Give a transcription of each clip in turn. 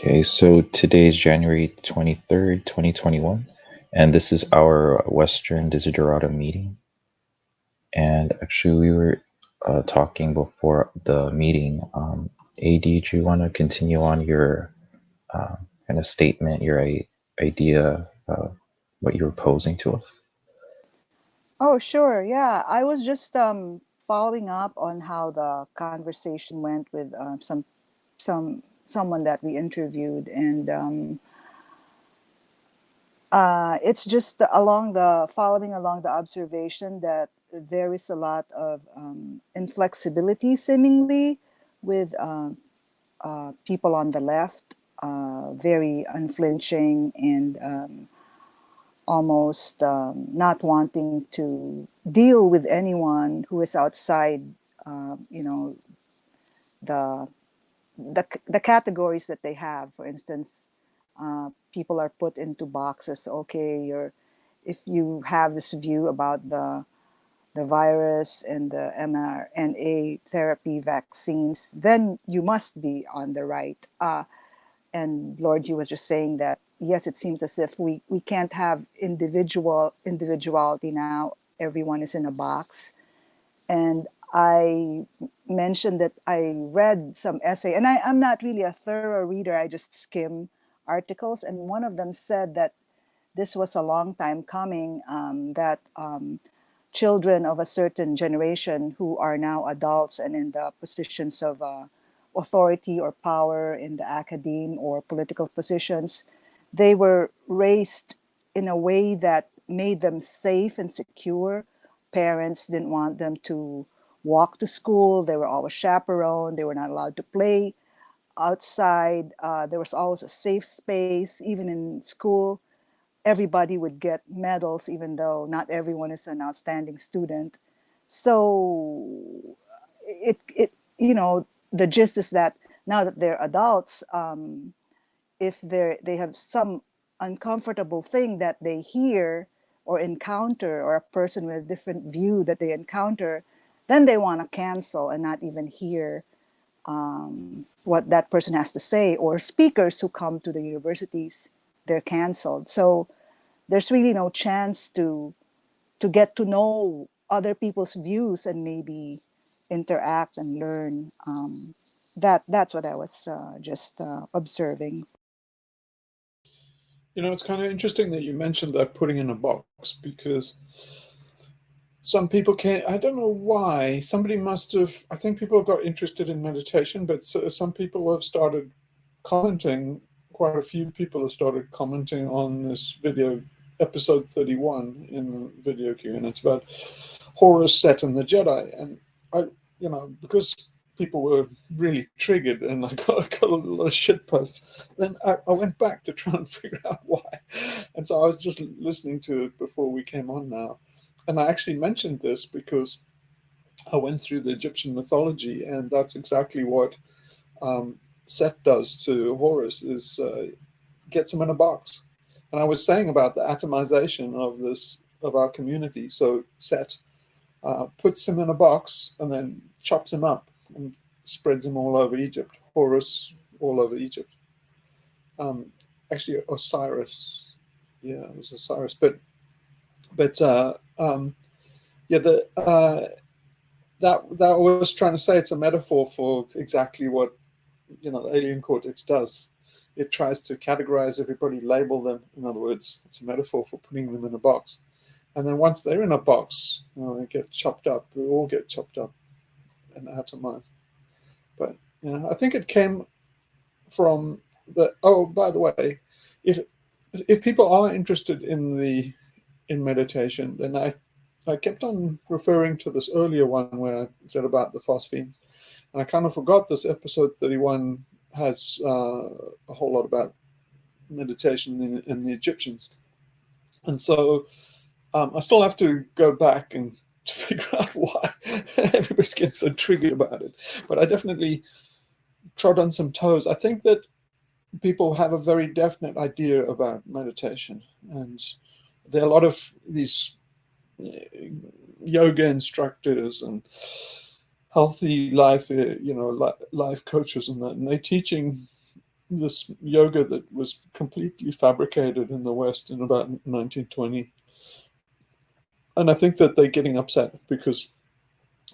Okay, so today is January 23rd, 2021, and this is our Western Desiderata meeting. And actually, we were talking before the meeting. AD, do you want to continue on your kind of statement, your idea, what you were posing to us? Oh, sure. Yeah, I was just following up on how the conversation went with someone that we interviewed, and it's just following along the observation that there is a lot of inflexibility, seemingly, with people on the left, very unflinching and almost not wanting to deal with anyone who is outside, you know, the, the categories that they have. For instance, people are put into boxes. Okay, if you have this view about the virus and the mRNA therapy vaccines, then you must be on the right. And Lord, you was just saying that yes, it seems as if we can't have individuality now. Everyone is in a box. And I mentioned that I read some essay, and I'm not really a thorough reader. I just skim articles, and one of them said that this was a long time coming. That children of a certain generation who are now adults and in the positions of authority or power in the academe or political positions, they were raised in a way that made them safe and secure. Parents didn't want them to walk to school. They were always chaperoned. They were not allowed to play outside. There was always a safe space, even in school. Everybody would get medals, even though not everyone is an outstanding student. So the gist is that now that they're adults, if they have some uncomfortable thing that they hear or encounter, or a person with a different view that they encounter, then they want to cancel and not even hear what that person has to say. Or speakers who come to the universities, they're canceled. So there's really no chance to get to know other people's views and maybe interact and learn. That's what I was just observing. You know, it's kind of interesting that you mentioned that putting in a box, because some people can't. I don't know why. Somebody must have. I think people have got interested in meditation, but some people have started commenting. Quite a few people have started commenting on this video, episode 31 in the video queue, and it's about Horus, Set, and the Jedi. And I, because people were really triggered, and I got a lot of shit posts. Then I went back to try and figure out why, and so I was just listening to it before we came on now, and I actually mentioned this because I went through the Egyptian mythology, and that's exactly what Set does to Horus, is gets him in a box. And I was saying about the atomization of our community. So Set puts him in a box and then chops him up and spreads him all over Egypt. Horus all over Egypt. Actually, Osiris. Yeah, it was Osiris. But yeah, that I was trying to say, it's a metaphor for exactly what the alien cortex does. It tries to categorize everybody, label them. In other words, it's a metaphor for putting them in a box. And then once they're in a box, they get chopped up. We all get chopped up. and atomize. But I think it came from the. Oh, by the way, if people are interested in meditation, then I kept on referring to this earlier one where I said about the phosphenes, and I kind of forgot this episode 31 has a whole lot about meditation in the Egyptians, and so I still have to go back and figure out why everybody's getting so triggered about it. But I definitely trod on some toes. I think that people have a very definite idea about meditation, and there are a lot of these yoga instructors and healthy life, life coaches and that, and they're teaching this yoga that was completely fabricated in the West in about 1920. And I think that they're getting upset because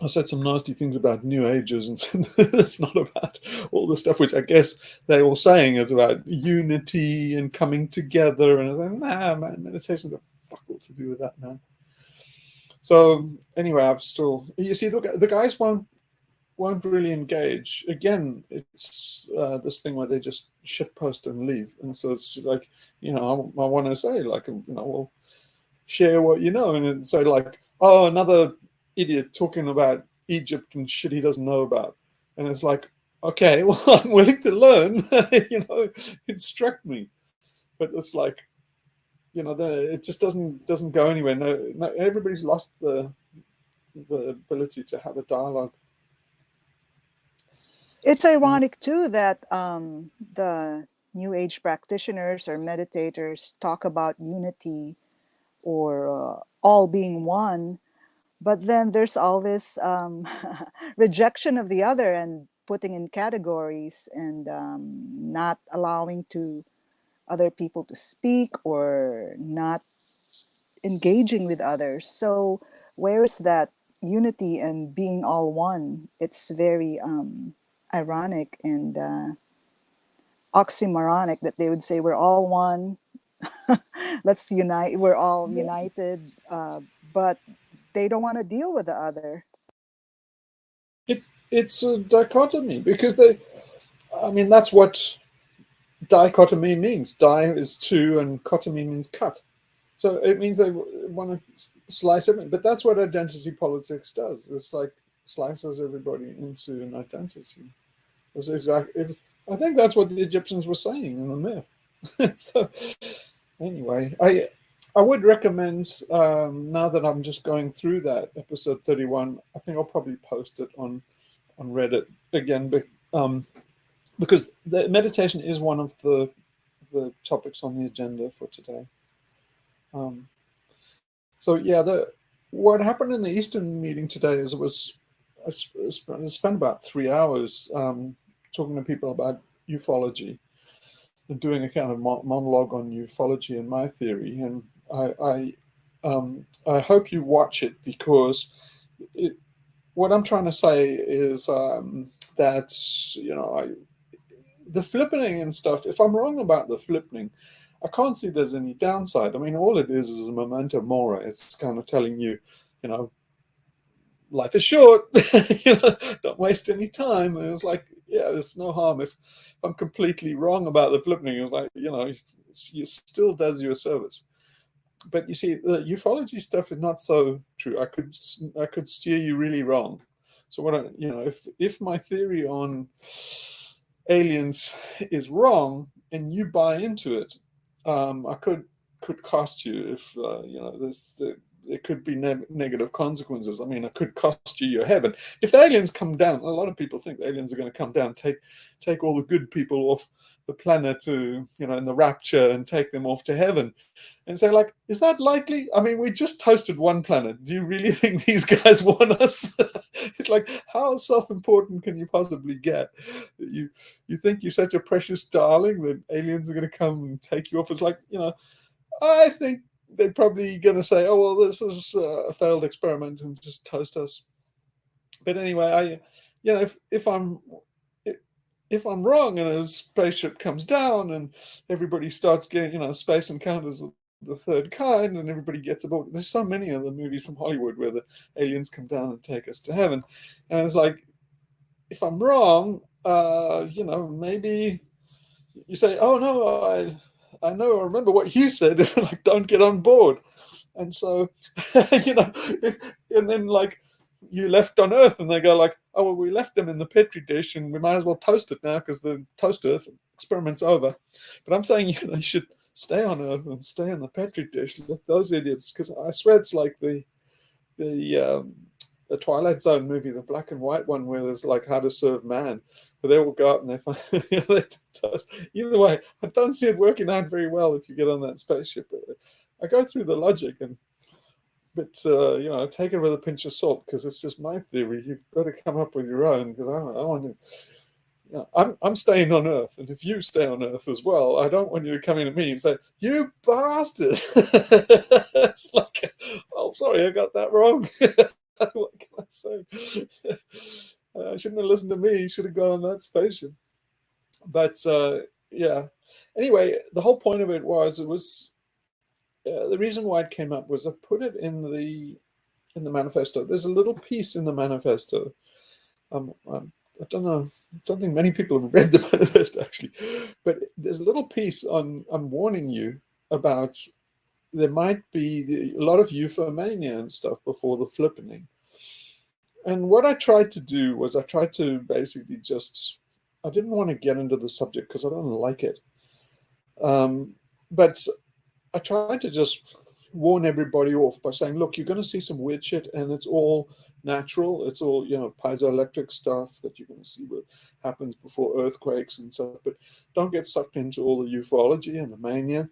I said some nasty things about New Agers and said it's not about all the stuff which I guess they were saying is about unity and coming together. And I was like, nah, man, meditation's got fuck all to do with that, man. So anyway, I've still, you see, the guys won't really engage. Again, it's this thing where they just shitpost and leave. And so it's like, I want to say, like, well, share what you know. And say, like, oh, another idiot talking about Egypt and shit he doesn't know about. And it's like, okay, well, I'm willing to learn, instruct me. But it's like, it just doesn't go anywhere. No, everybody's lost the ability to have a dialogue. It's ironic too that the New Age practitioners or meditators talk about unity or all being one, but then there's all this rejection of the other and putting in categories and not allowing to other people to speak or not engaging with others. So where is that unity and being all one? It's very ironic and oxymoronic that they would say we're all one. Let's unite. We're all united, but they don't want to deal with the other. It's a dichotomy because that's what dichotomy means. Di is two and cotomy means cut. So it means they want to slice everything. But that's what identity politics does. It's like slices everybody into an identity. I think that's what the Egyptians were saying in the myth. So anyway, I would recommend, now that I'm just going through that episode 31, I think I'll probably post it on Reddit again, because the meditation is one of the topics on the agenda for today. So yeah, what happened in the Eastern meeting today is I spent about 3 hours talking to people about ufology and doing a kind of monologue on ufology and my theory. And I hope you watch it because what I'm trying to say is that the flippening and stuff. If I'm wrong about the flippening, I can't see there's any downside. I mean, all it is a memento mori. It's kind of telling you, life is short. Don't waste any time. And it's like, yeah, there's no harm if I'm completely wrong about the flippening. It's like, it still does you a service. But you see, the ufology stuff is not so true. I could steer you really wrong. So if my theory on aliens is wrong and you buy into it, I could cost you if there could be negative consequences. I mean, it could cost you your heaven. If the aliens come down, a lot of people think the aliens are going to come down, take all the good people off the planet to, in the rapture and take them off to heaven. And say, like, is that likely? I mean, we just toasted one planet. Do you really think these guys want us? It's like, how self-important can you possibly get? You think you're such a precious darling that aliens are going to come and take you off? It's like, I think they're probably going to say, oh, well, this is a failed experiment and just toast us. But anyway, if I'm wrong and a spaceship comes down and everybody starts getting, space encounters of the third kind and everybody gets aboard. There's so many of the movies from Hollywood where the aliens come down and take us to heaven. And it's like, if I'm wrong, you know, maybe you say, "Oh no, I know, I remember what you said." Like, don't get on board. And so, you know, and then like you left on Earth, and they go like, "Oh well, we left them in the petri dish, and we might as well toast it now because the toast Earth experiment's over." But I'm saying, you know, you should stay on Earth and stay in the petri dish. Let those idiots, because I swear it's like the the Twilight Zone movie, the black and white one, where there's like How to Serve Man, where they all go out and they find, you know, they toast. Either way, I don't see it working out very well if you get on that spaceship. I go through the logic, but you know, take it with a pinch of salt because it's just my theory. You've got to come up with your own because I want to. You know, I'm staying on Earth, and if you stay on Earth as well, I don't want you to come in to me and say, "You bastard!" It's like, "Oh, sorry, I got that wrong." What can I say? I shouldn't have listened to me. You should have gone on that spaceship. But yeah. Anyway, the whole point of it was the reason why it came up was I put it in the manifesto. There's a little piece in the manifesto. I don't know. I don't think many people have read the manifesto actually, but there's a little piece on. I'm warning you about there might be a lot of euphomania and stuff before the flippening. And what I tried to do was I tried to basically just. I didn't want to get into the subject because I don't like it. But I tried to just warn everybody off by saying, look, you're going to see some weird shit, and it's all natural. It's all, you know, piezoelectric stuff that you're going to see what happens before earthquakes and stuff. But don't get sucked into all the ufology and the mania.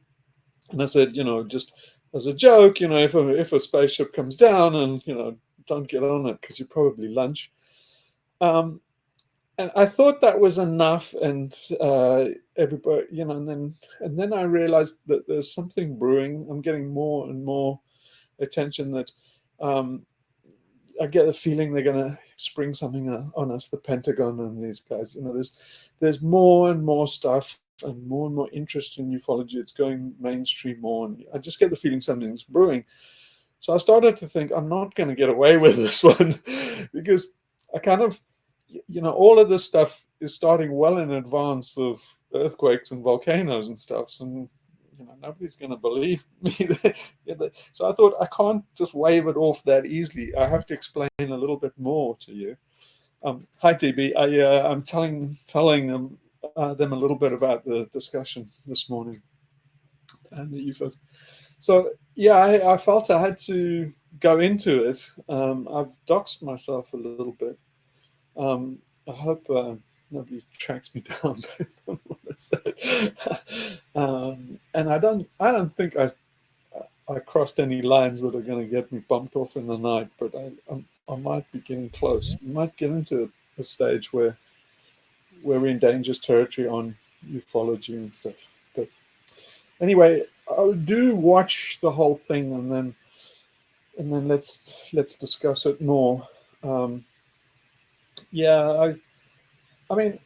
And I said, you know, just as a joke, you know, if a spaceship comes down, and, you know, don't get on it because you probably lunch. Um, and I thought that was enough, and everybody, you know, and then I realized that there's something brewing. I'm getting more and more attention that um, I get a feeling they're going to spring something on us, the Pentagon and these guys. You know, there's more and more stuff and more interest in ufology. It's going mainstream more, and I just get the feeling something's brewing. So I started to think I'm not going to get away with this one because I kind of, you know, all of this stuff is starting well in advance of earthquakes and volcanoes and stuff. And, you know, nobody's going to believe me. So I thought I can't just wave it off that easily. I have to explain a little bit more to you. Hi, TB. I'm telling them a little bit about the discussion this morning and the UFOs. So yeah, I felt I had to go into it. I've doxed myself a little bit. I hope nobody tracks me down. And I don't think I crossed any lines that are going to get me bumped off in the night. But I might be getting close. We might get into a stage where we're in dangerous territory on ufology and stuff. But anyway, I'll do watch the whole thing, and then let's discuss it more. Yeah, I mean,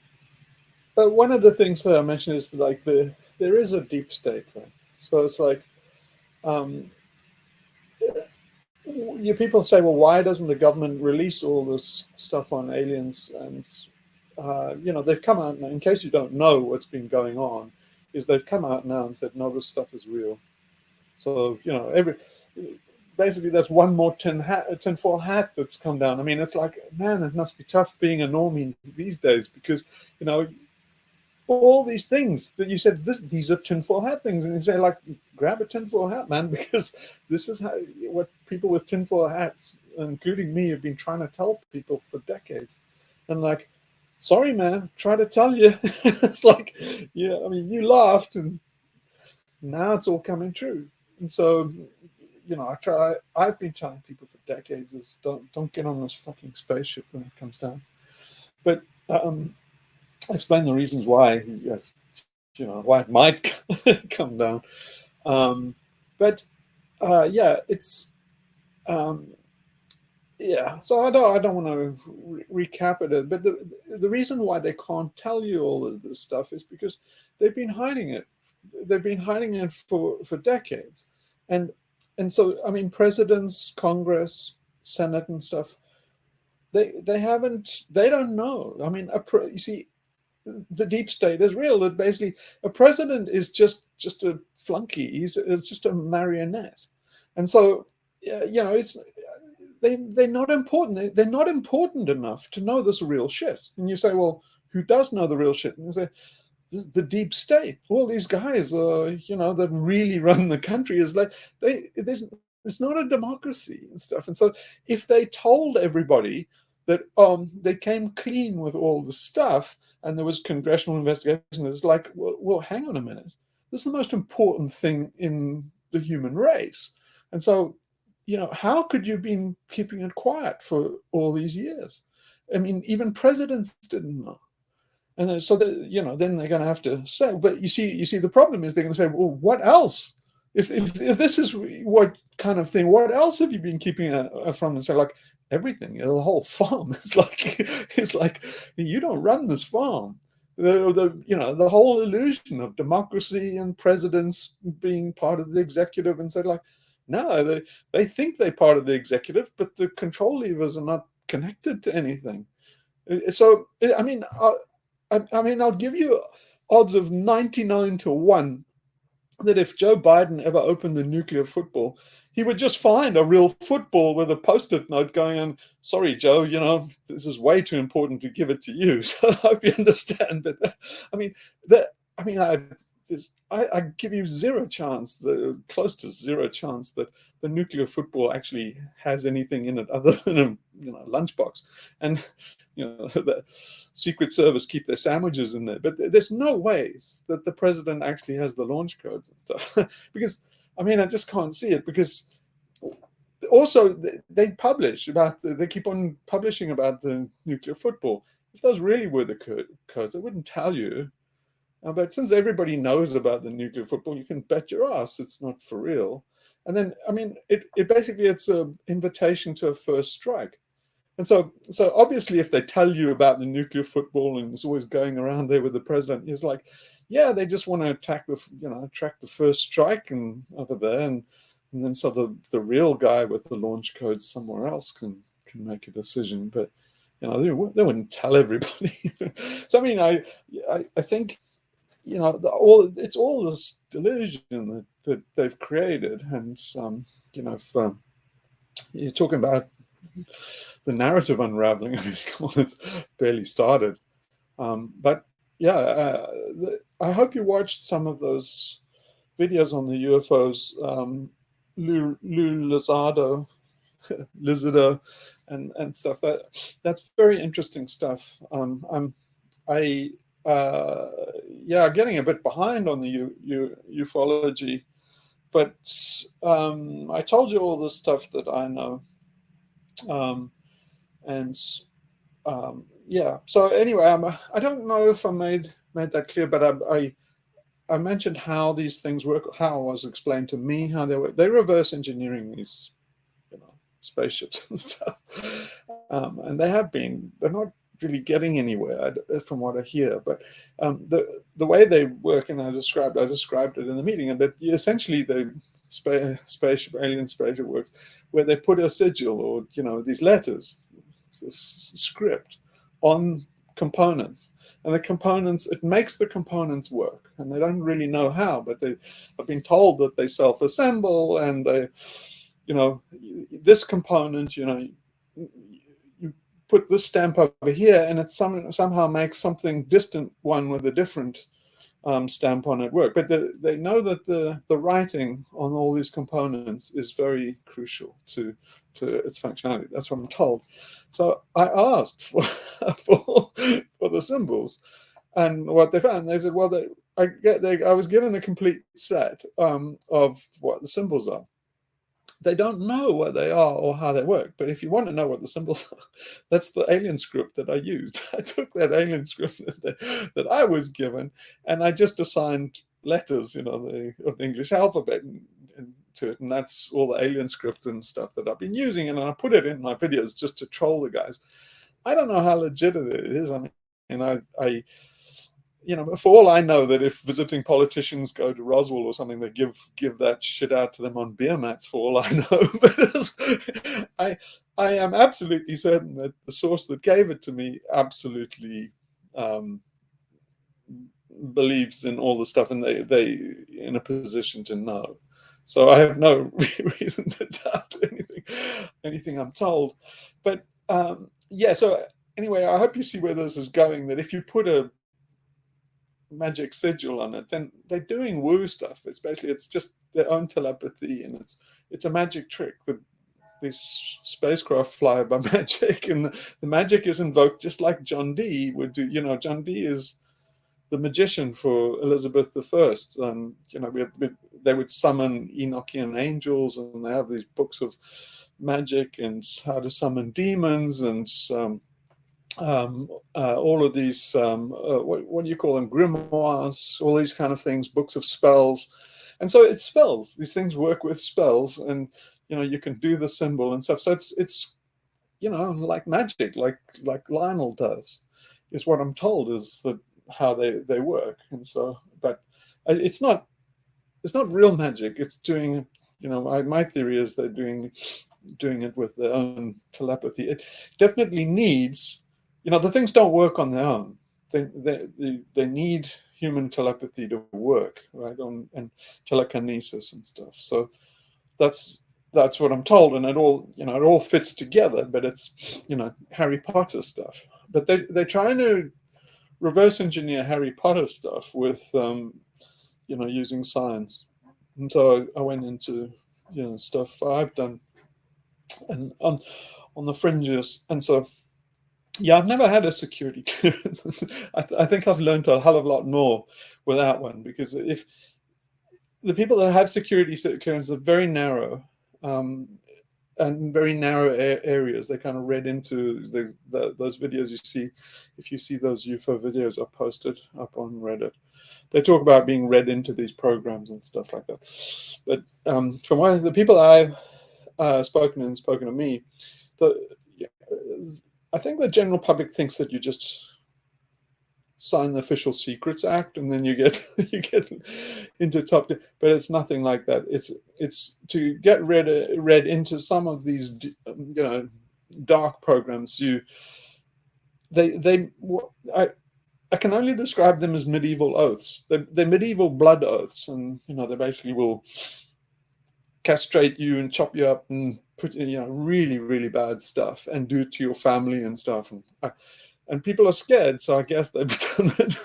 one of the things that I mentioned is like there is a deep state thing. So it's like you people say, well, why doesn't the government release all this stuff on aliens? And you know, they've come out now. In case you don't know what's been going on, is they've come out now and said, no, this stuff is real. So you know, basically that's one more tinfoil hat that's come down. I mean, it's like, man, it must be tough being a normie these days because, you know, all these things that you said, these are tinfoil hat things, and you say like, grab a tinfoil hat, man, because this is what people with tinfoil hats, including me, have been trying to tell people for decades. And like, sorry, man, try to tell you. It's like, yeah, I mean, you laughed, and now it's all coming true. And so, you know, I've been telling people for decades is don't get on this fucking spaceship when it comes down. But I explain the reasons why, yes, you know, why it might come down. But yeah, it's yeah. So I don't want to recap it, but the reason why they can't tell you all of this stuff is because they've been hiding it. They've been hiding it for decades, and so I mean, presidents, Congress, Senate, and stuff. they don't know. I mean, you see, the deep state is real. That basically a president is just a flunky. It's just a marionette, and so it's they're not important. They're not important enough to know this real shit. And you say, well, who does know the real shit? And you say, the deep state. All these guys, that really run the country is like it's not a democracy and stuff. And so if they told everybody that they came clean with all the stuff and there was congressional investigation, it's like, well, hang on a minute. This is the most important thing in the human race. And so, how could you have been keeping it quiet for all these years? I mean, even presidents didn't know. And then, so then they're going to have to say. But you see, the problem is they're going to say, well, what else? If this is what kind of thing, what else have you been keeping from? And say, like, everything, the whole farm is like you don't run this farm. The whole illusion of democracy and presidents being part of the executive, and say, like, no, they think they're part of the executive, but the control levers are not connected to anything. So I mean, I'll give you odds of 99-1 that if Joe Biden ever opened the nuclear football, he would just find a real football with a post-it note going on, sorry, Joe, this is way too important to give it to you. So I hope you understand. But I give you zero chance, close to zero chance that the nuclear football actually has anything in it other than a lunchbox. And the Secret Service keep their sandwiches in there. But there's no ways that the president actually has the launch codes and stuff. Because, I just can't see it. Because also they keep on publishing about the nuclear football. If those really were the codes, they wouldn't tell you. But since everybody knows about the nuclear football, you can bet your ass it's not for real. And then, it basically, it's an invitation to a first strike. And so obviously, if they tell you about the nuclear football and it's always going around there with the president, it's like, yeah, they just want to attract the first strike and over there, and then so the real guy with the launch codes somewhere else can make a decision. But they wouldn't tell everybody. So I think it's all this delusion that they've created, and if you're talking about the narrative unraveling, come on, it's barely started. But yeah, I hope you watched some of those videos on the UFOs. Lou Lizardo, Lizardo, and stuff. That's very interesting stuff. Getting a bit behind on the ufology, but I told you all the stuff that I know. So anyway, I don't know if I made that clear, but I mentioned how these things work, how it was explained to me, how they work. They're reverse engineering these, spaceships and stuff, and they're not really getting anywhere from what I hear. But the way they work, and I described it in the meeting, but essentially the alien spaceship works where they put a sigil or these letters, this script on components, and it makes the components work, and they don't really know how, but they have been told that they self-assemble, and they this component, you put this stamp over here, and it somehow makes something distant one with a different stamp on it work. But they know that the writing on all these components is very crucial to its functionality. That's what I'm told. So I asked for the symbols, and what they found, they said, well, I was given the complete set of what the symbols are. They don't know what they are or how they work. But if you want to know what the symbols are, that's the alien script that I used. I took that alien script that I was given, and I just assigned letters, of the English alphabet to it. And that's all the alien script and stuff that I've been using. And I put it in my videos just to troll the guys. I don't know how legit it is. you know, for all I know, that if visiting politicians go to Roswell or something, they give that shit out to them on beer mats, for all I know. But I am absolutely certain that the source that gave it to me absolutely believes in all the stuff, and they in a position to know. So I have no reason to doubt anything I'm told. But yeah, so anyway, I hope you see where this is going, that if you put a magic sigil on it, then they're doing woo stuff. It's just their own telepathy, and it's a magic trick. These spacecraft fly by magic, and the magic is invoked just like John Dee would do. You know, John Dee is the magician for Elizabeth I. You know, they would summon Enochian angels, and they have these books of magic and how to summon demons, and all of these, what do you call them, grimoires, all these kind of things, books of spells. And so it's spells. These things work with spells, and you know, you can do the symbol and stuff. So it's you know, like magic, like Lionel does, is what I'm told, is that how they work. And so, but it's not real magic. It's doing, you know, my theory is they're doing it with their own telepathy. It definitely needs, you know, the things don't work on their own. They need human telepathy to work, right? And telekinesis and stuff. So that's what I'm told, and it all fits together. But it's, you know, Harry Potter stuff. But they're trying to reverse engineer Harry Potter stuff with you know, using science. And so I went into, you know, stuff I've done, and on the fringes. And so yeah, I've never had a security clearance. I think I've learned a hell of a lot more without one, because if the people that have security clearance are very narrow, and very narrow areas. They kind of read into those videos you see. If you see those UFO videos are posted up on Reddit, they talk about being read into these programs and stuff like that. But from the people I've spoken to me, I think the general public thinks that you just sign the Official Secrets Act and then you get into top. But it's nothing like that. It's to get read into some of these, you know, dark programs. I can only describe them as medieval oaths. They're medieval blood oaths, and you know, they basically will castrate you and chop you up and put, you know, really, really bad stuff, and do it to your family and stuff. And people are scared, so I guess they've done it.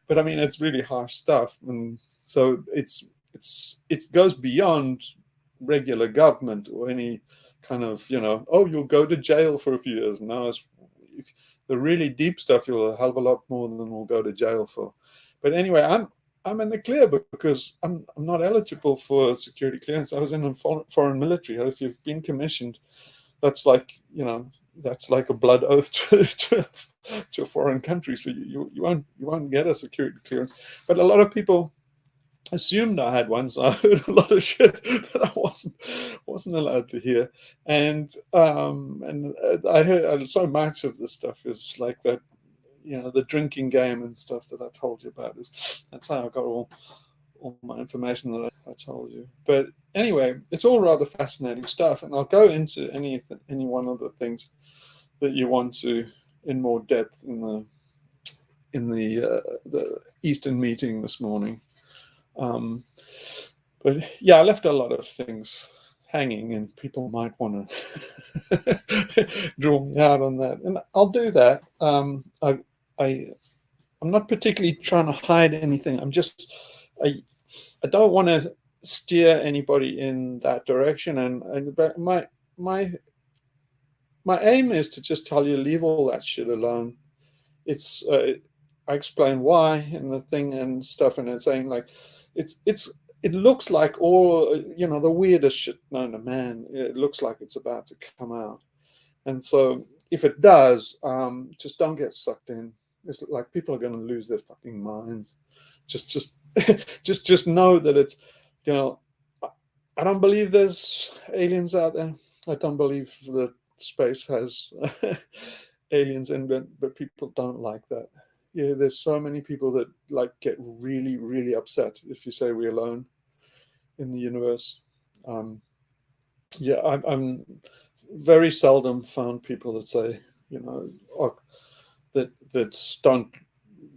But I mean, it's really harsh stuff, and so it goes beyond regular government or any kind of, you know, oh, you'll go to jail for a few years. No, if the really deep stuff, you'll a hell of a lot more than we'll go to jail for. But anyway, I'm in the clear because I'm not eligible for security clearance. I was in a foreign military. If you've been commissioned, that's like, you know, that's like a blood oath to a foreign country. So you won't get a security clearance. But a lot of people assumed I had one, so I heard a lot of shit that I wasn't allowed to hear. And I heard so much of this stuff is like that, you know, the drinking game and stuff that I told you about. That's how I got all my information that I told you. But anyway, it's all rather fascinating stuff, and I'll go into any one of the things that you want to in more depth in the Eastern meeting this morning. But yeah, I left a lot of things hanging, and people might want to draw me out on that, and I'll do that. I'm not particularly trying to hide anything. I don't want to steer anybody in that direction, and but my aim is to just tell you, leave all that shit alone. It's I explain why and the thing and stuff, and it's saying like it looks like all, you know, the weirdest shit known to man. It looks like it's about to come out, and so if it does, just don't get sucked in. It's like people are going to lose their fucking minds. Just just know that it's, you know, I don't believe there's aliens out there. I don't believe that space has aliens in, but people don't like that. Yeah, there's so many people that like get really, really upset if you say we're alone in the universe. Um, yeah, I'm very seldom found people that say, you know, oh, that don't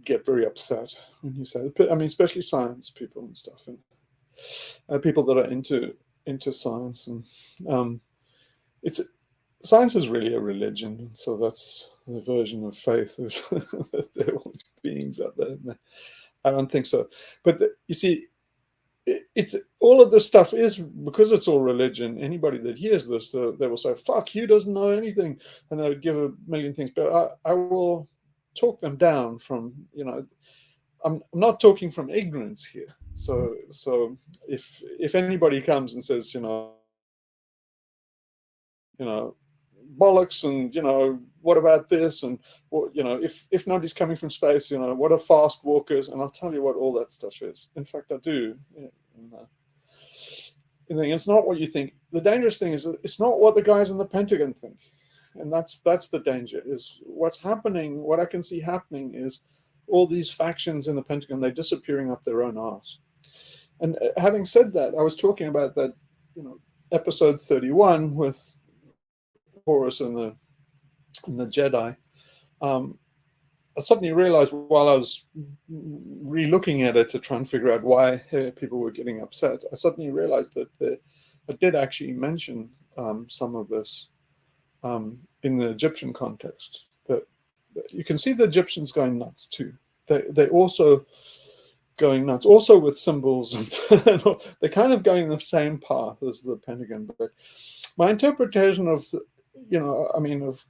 get very upset when you say it. I mean, especially science people and stuff, and people that are into science, and um, it's science is really a religion, and so that's the version of faith is that there are all these beings out there. I don't think so, but you see, it's all of this stuff is because it's all religion. Anybody that hears this, they will say, "Fuck, Hugh doesn't know anything," and they would give a million things. But I will talk them down from, you know, I'm not talking from ignorance here. So if anybody comes and says, you know, bollocks, and what about this, and what, if nobody's coming from space, what are fast walkers, and I'll tell you what all that stuff is. In fact, I do. It's not what you think. The dangerous thing is it's not what the guys in the Pentagon think, and that's the danger. Is what's happening. What I can see happening is all these factions in the Pentagon, they're disappearing up their own arse. And having said that, I was talking about that, episode 31 with Horus and the Jedi. I suddenly realized while I was re-looking at it to try and figure out why people were getting upset, I suddenly realized that I did actually mention some of this in the Egyptian context. That you can see the Egyptians going nuts too. They also going nuts, also with symbols, and they're kind of going the same path as the Pentagon. But my interpretation of, of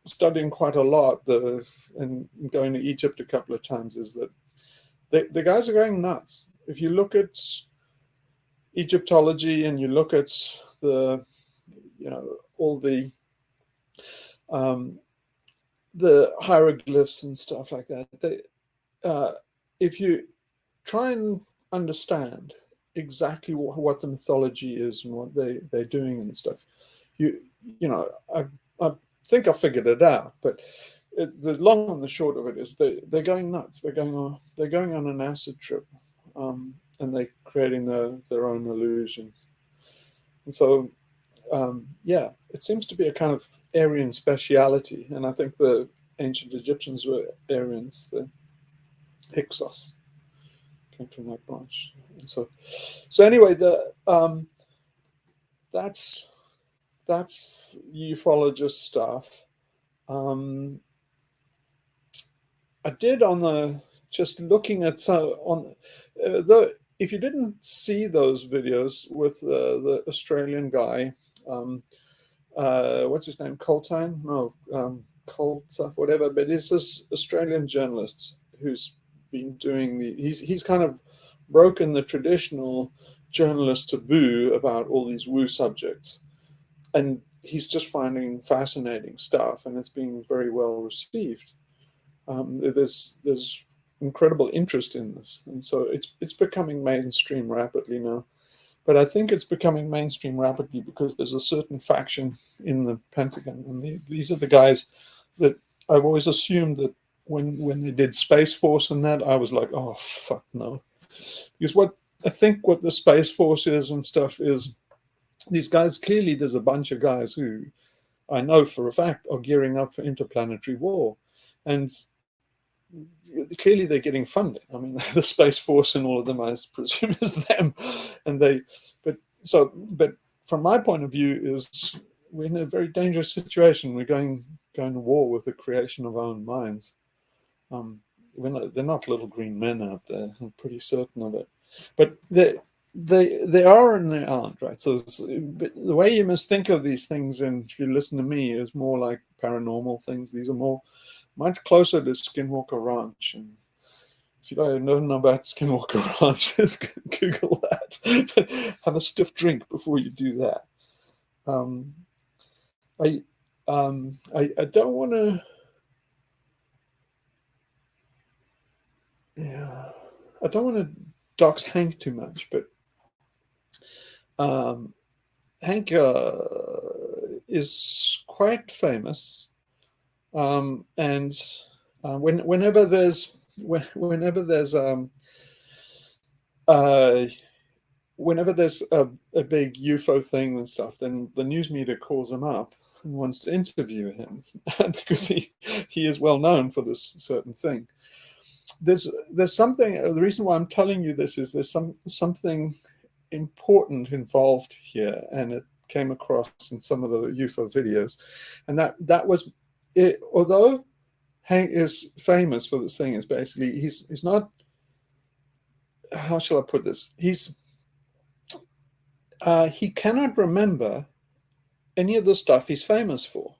studying quite a lot and going to Egypt a couple of times is that the guys are going nuts. If you look at Egyptology and you look at all the hieroglyphs and stuff like that, if you try and understand exactly what the mythology is and what they're doing and stuff, I think I figured it out. But the long and the short of it is they're going nuts. They're going on an acid trip, and they're creating their own illusions. And so, it seems to be a kind of Aryan speciality. And I think the ancient Egyptians were Aryans. The Hyksos came from that branch. And so anyway, that's ufologist stuff. I did just looking at if you didn't see those videos with the Australian guy, what's his name, Coltine? No, Colt, whatever. But it's this Australian journalist who's been doing he's kind of broken the traditional journalist taboo about all these woo subjects, and he's just finding fascinating stuff, and it's being very well received. There's incredible interest in this, and so it's becoming mainstream rapidly now. But I think it's becoming mainstream rapidly because there's a certain faction in the Pentagon, and these are the guys that I've always assumed that when they did Space Force and that, I was like, oh fuck no, because what the Space Force is and stuff is these guys. Clearly, there's a bunch of guys who I know for a fact are gearing up for interplanetary war, and clearly they're getting funding. I mean, the Space Force and all of them, I presume, is them, and but from my point of view, is we're in a very dangerous situation. We're going to war with the creation of our own minds. They're not little green men out there. I'm pretty certain of it, but they are and they aren't, right? So the way you must think of these things, and if you listen to me, is more like paranormal things. These are much closer to Skinwalker Ranch. And if you don't know about Skinwalker Ranch, just Google that. But have a stiff drink before you do that. I don't want to. Yeah, I don't want to dox Hank too much, but Hank is quite famous, and whenever there's uh, whenever there's a big UFO thing and stuff, then the news media calls him up and wants to interview him because he is well known for this certain thing. There's something. The reason why I'm telling you this is there's something important involved here, and it came across in some of the UFO videos, and that was it. Although Hank is famous for this thing, is basically he's not. How shall I put this? He cannot remember any of the stuff he's famous for.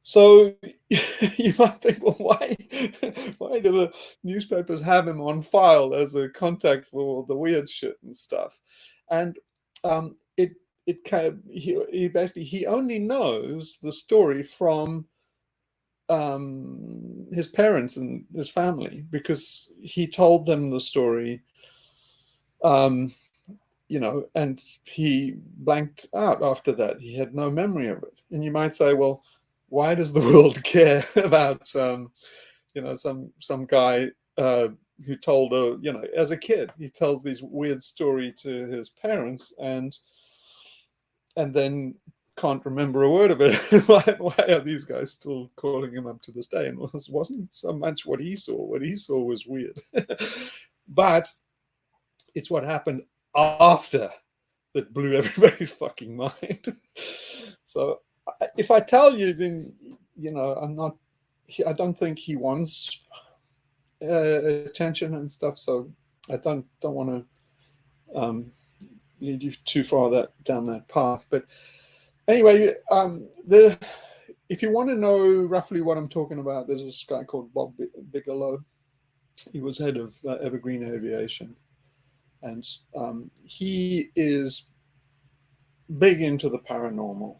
So you might think, well, why do the newspapers have him on file as a contact for the weird shit and stuff? And he basically only knows the story from his parents and his family because he told them the story. And he blanked out after that. He had no memory of it. And you might say, well, why does the world care about, some guy who told, as a kid, he tells these weird story to his parents and then can't remember a word of it. Why are these guys still calling him up to this day? And it wasn't so much what he saw. What he saw was weird. But it's what happened after that blew everybody's fucking mind. So if I tell you, then I don't think he wants attention and stuff. So I don't want to lead you too far down that path. But anyway, if you want to know roughly what I'm talking about, there's this guy called Bob Bigelow. He was head of Evergreen Aviation. And he is big into the paranormal,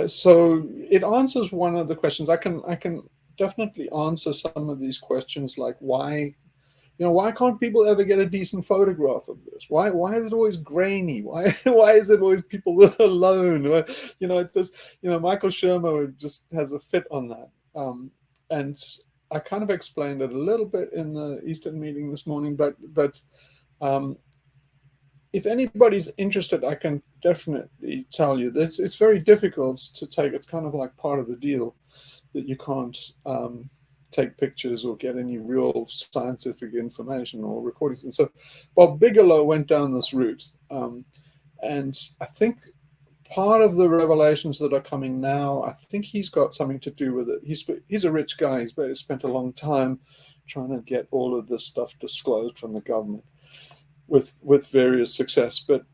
so it answers one of the questions. I can definitely answer some of these questions, like why can't people ever get a decent photograph of this? Why is it always grainy? Why is it always people that are alone? It just Michael Shermer just has a fit on that, and I kind of explained it a little bit in the Eastern meeting this morning, but if anybody's interested, I can definitely tell you that it's very difficult to take. It's kind of like part of the deal that you can't take pictures or get any real scientific information or recordings. And so Bob Bigelow went down this route. And I think part of the revelations that are coming now, I think he's got something to do with it. He's a rich guy. He's spent a long time trying to get all of this stuff disclosed from the government with various success. But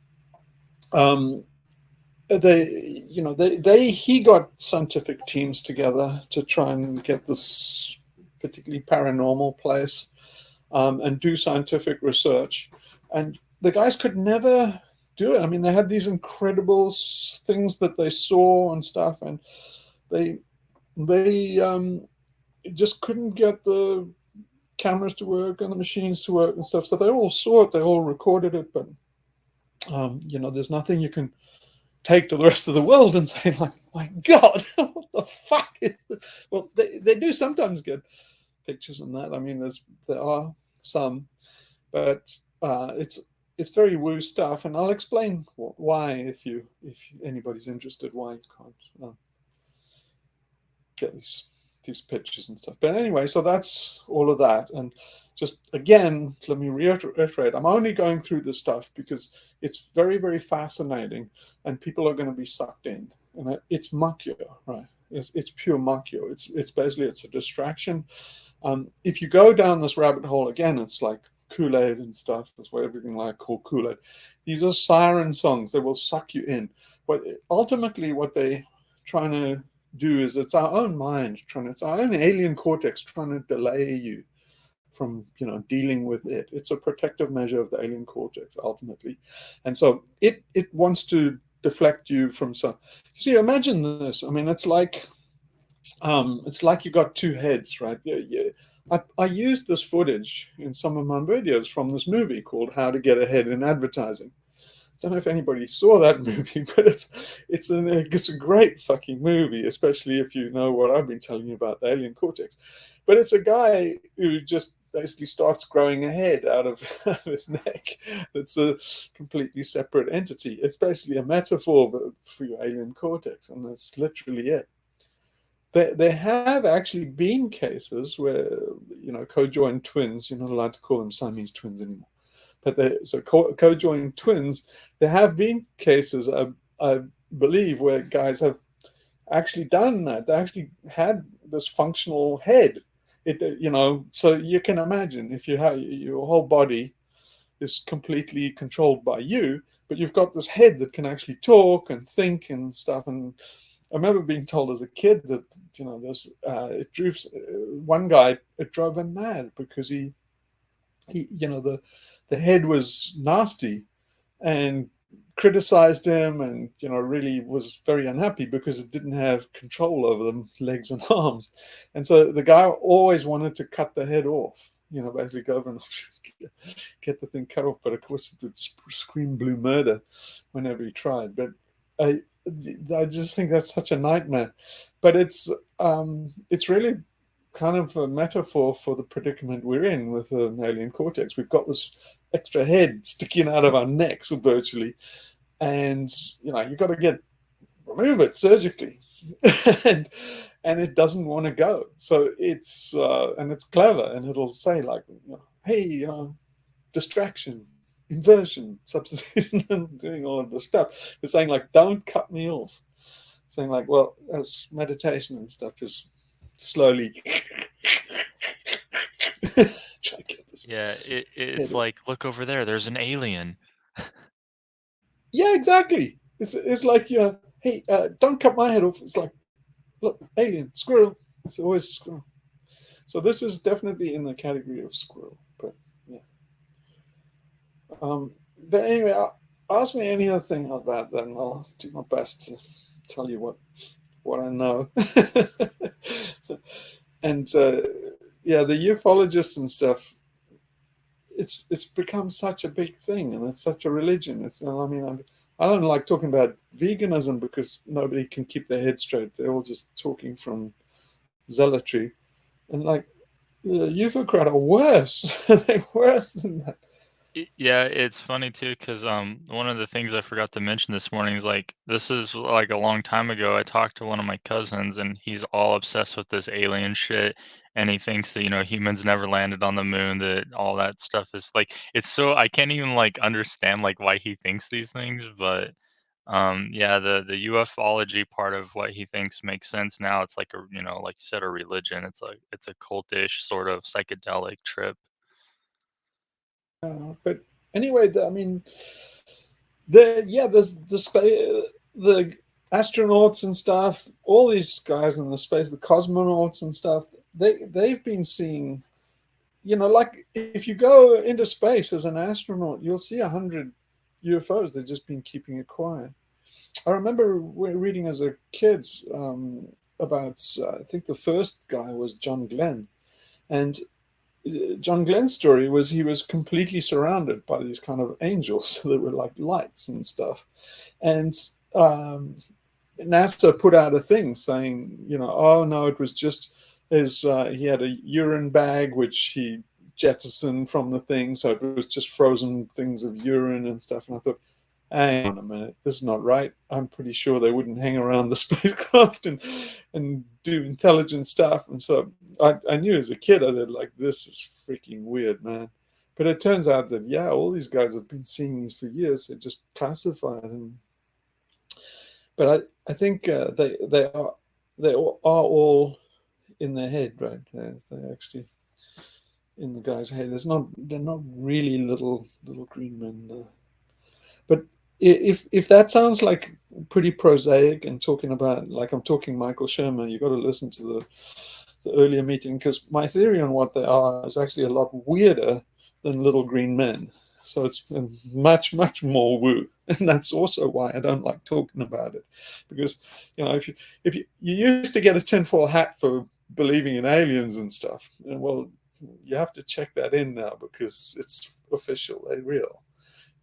he got scientific teams together to try and get this particularly paranormal place and do scientific research. And the guys could never do it. I mean, they had these incredible things that they saw and stuff, and they just couldn't get the cameras to work and the machines to work and stuff. So they all saw it, they all recorded it, but there's nothing you can take to the rest of the world and say, like, my God, what the fuck is this? Well, they do sometimes get pictures and that. I mean, there are some, but it's very woo stuff, and I'll explain why if anybody's interested, why you can't get these pictures and stuff. But anyway, so that's all of that. And just again, let me reiterate, I'm only going through this stuff because it's very, very fascinating, and people are going to be sucked in. And it's makyo, right? It's pure makyo. It's basically a distraction. If you go down this rabbit hole again, it's like Kool-Aid and stuff. That's what everything like called Kool-Aid. These are siren songs. They will suck you in. But ultimately, what they trying to do is it's our own mind it's our own alien cortex trying to delay you from dealing with it. It's a protective measure of the alien cortex ultimately, and so it wants to deflect you from some. See, imagine this. I mean, it's like you got two heads, right? I used this footage in some of my videos from this movie called How to Get Ahead in Advertising. don't know if anybody saw that movie, but it's a great fucking movie, especially if you know what I've been telling you about the alien cortex. But it's a guy who just basically starts growing a head out of his neck. That's a completely separate entity. It's basically a metaphor for your alien cortex, and that's literally it. There have actually been cases where, co-joined twins, you're not allowed to call them Siamese twins anymore, but co-joined twins, there have been cases, I believe, where guys have actually done that. They actually had this functional head. So you can imagine if you have your whole body is completely controlled by you, but you've got this head that can actually talk and think and stuff. And I remember being told as a kid that there's it drove one guy. It drove him mad because the head was nasty and criticized him, and really was very unhappy because it didn't have control over the legs and arms. And so the guy always wanted to cut the head off, basically go over and get the thing cut off. But of course it would scream blue murder whenever he tried. But I just think that's such a nightmare. But it's really kind of a metaphor for the predicament we're in with an alien cortex. We've got this extra head sticking out of our necks virtually, and you've got to remove it surgically, and it doesn't want to go. So it's and it's clever, and it'll say like, hey, distraction, inversion, substitution, and doing all of this stuff. It's saying like, don't cut me off. Saying like, well, as meditation and stuff is slowly try to get this. Yeah, it's like, look over there. There's an alien. Yeah, exactly. It's like, hey, don't cut my head off. It's like, look, alien, squirrel. It's always squirrel. So this is definitely in the category of squirrel. But yeah. But anyway, ask me any other thing like that, then I'll do my best to tell you what I know. And yeah, the ufologists and stuff, it's become such a big thing, and it's such a religion. I don't like talking about veganism because nobody can keep their head straight. They're all just talking from zealotry. And like, the UFO crowd are worse. They're worse than that. Yeah, it's funny too, because one of the things I forgot to mention this morning is like, this is like a long time ago. I talked to one of my cousins, and he's all obsessed with this alien shit, and he thinks that humans never landed on the moon. That all that stuff is like, it's so I can't even like understand like why he thinks these things, but yeah, the ufology part of what he thinks makes sense now. It's like a like you said, a religion. It's a cultish sort of psychedelic trip. But anyway, the astronauts and stuff, all these guys in the space, the cosmonauts and stuff, they've been seeing, like if you go into space as an astronaut, you'll see 100 UFOs. They've just been keeping it quiet. I remember reading as a kid about, I think the first guy was John Glenn, and John Glenn's story was he was completely surrounded by these kind of angels that were like lights and stuff. And NASA put out a thing saying, oh no, it was just he had a urine bag which he jettisoned from the thing, so it was just frozen things of urine and stuff. And I thought, hang on a minute, this is not right. I'm pretty sure they wouldn't hang around the spacecraft and do intelligent stuff. And so I knew as a kid, I said, like, this is freaking weird, man. But it turns out that, yeah, all these guys have been seeing these for years. They're just classified. But I think they are all in their head, right? They're actually in the guy's head. They're not really little green men there. But if that sounds like pretty prosaic and talking about, like I'm talking Michael Shermer, you've got to listen to the earlier meeting, because my theory on what they are is actually a lot weirder than little green men. So it's much, much more woo. And that's also why I don't like talking about it. Because, if you used to get a tinfoil hat for believing in aliens and stuff, well, you have to check that in now because it's official, they're real.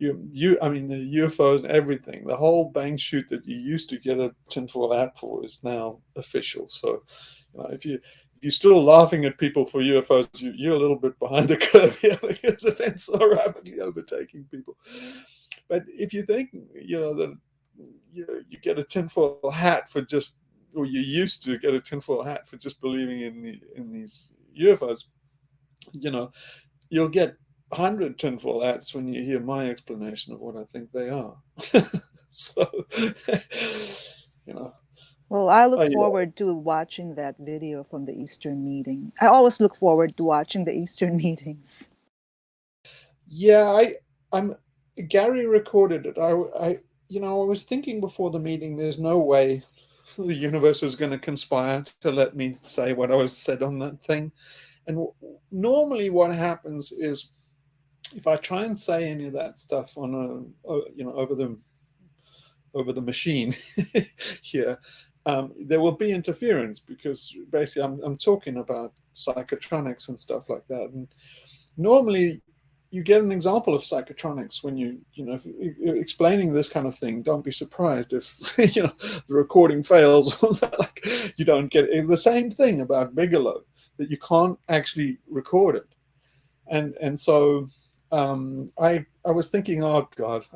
I mean, the UFOs and everything, the whole bang shoot that you used to get a tinfoil hat for is now official. So, if you're still laughing at people for UFOs, you're a little bit behind the curve here because events are rapidly overtaking people. But if you think, that you get a tinfoil hat for just, or you used to get a tinfoil hat for just believing in these UFOs, you know, you'll get 100 tinfoil hats when you hear my explanation of what I think they are. So, you know, Well, I look I, forward to watching that video from the Eastern meeting. I always look forward to watching the Eastern meetings. yeah, I'm Gary recorded it. I was thinking before the meeting, there's no way the universe is going to conspire to let me say what I was said on that thing. And normally, what happens is if I try and say any of that stuff on over the machine here, there will be interference because basically I'm talking about psychotronics and stuff like that. And normally you get an example of psychotronics when if you're explaining this kind of thing. Don't be surprised if the recording fails. Like, you don't get the same thing about Bigelow, that you can't actually record it. And so I was thinking, oh God,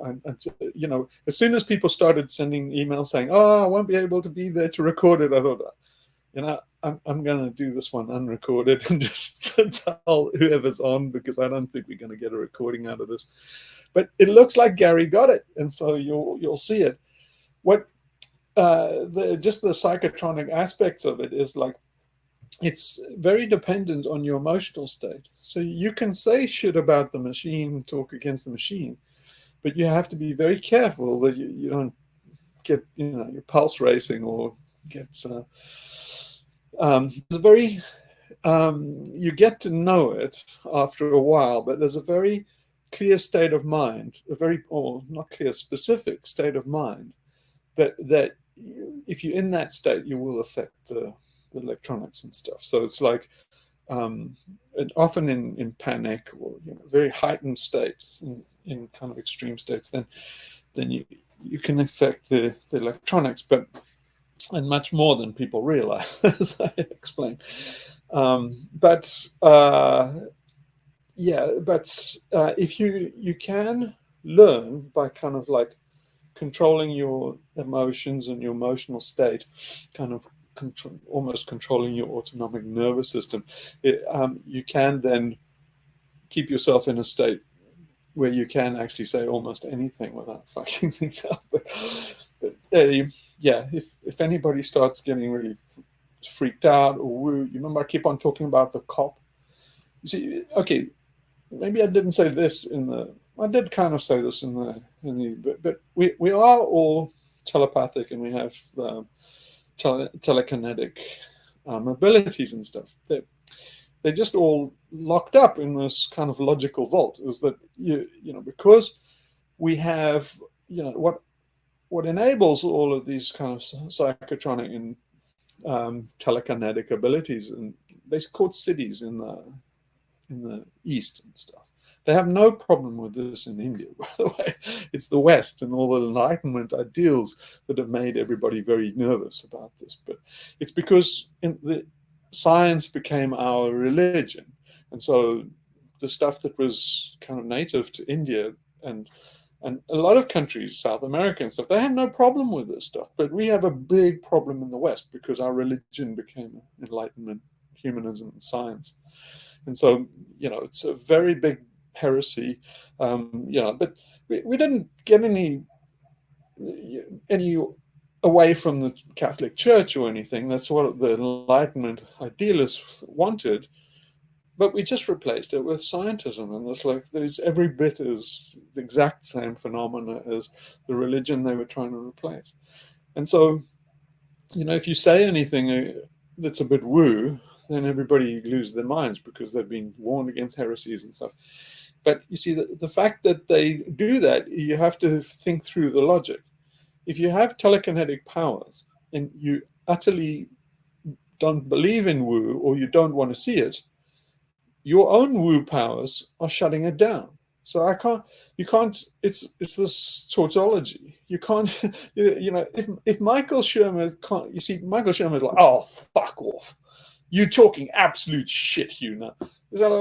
as soon as people started sending emails saying, oh, I won't be able to be there to record it, I thought, I'm going to do this one unrecorded and just tell whoever's on, because I don't think we're going to get a recording out of this. But it looks like Gary got it, and so you'll see it. What just the psychotronic aspects of it is like, it's very dependent on your emotional state. So you can say shit about the machine, talk against the machine, but you have to be very careful that you don't get your pulse racing or get there's a very you get to know it after a while, but there's a very clear state of mind, or not clear, specific state of mind that if you're in that state, you will affect the electronics and stuff. So it's like often in panic or very heightened state, in kind of extreme states, then you can affect the electronics, and much more than people realize, as I explained. But if you can learn by kind of like controlling your emotions and your emotional state, kind of almost controlling your autonomic nervous system, you can then keep yourself in a state where you can actually say almost anything without fucking things up. But if anybody starts getting really freaked out or woo, you remember I keep on talking about the cop. You see, okay, maybe I didn't say this I did kind of say this but we are all telepathic, and we have telekinetic abilities and stuff. They're just all locked up in this kind of logical vault. Is that because we have what enables all of these kind of psychotronic and telekinetic abilities, and they're called cities in the East and stuff. They have no problem with this in India, by the way. It's the West and all the Enlightenment ideals that have made everybody very nervous about this. But it's because the science became our religion. And so the stuff that was kind of native to India and a lot of countries, South America and stuff, they had no problem with this stuff. But we have a big problem in the West because our religion became Enlightenment, humanism, and science. And so, it's a very big heresy, but we didn't get any away from the Catholic Church or anything. That's what the Enlightenment idealists wanted, but we just replaced it with scientism, and it's like there's every bit as the exact same phenomena as the religion they were trying to replace. And so, if you say anything that's a bit woo, then everybody loses their minds because they've been warned against heresies and stuff. But you see, the fact that they do that, you have to think through the logic. If you have telekinetic powers and you utterly don't believe in woo, or you don't want to see it, your own woo powers are shutting it down. So you can't. It's this tautology. You can't. If Michael Shermer can't, you see, Michael Shermer's like, oh, fuck off. You're talking absolute shit, Hugh. He's like,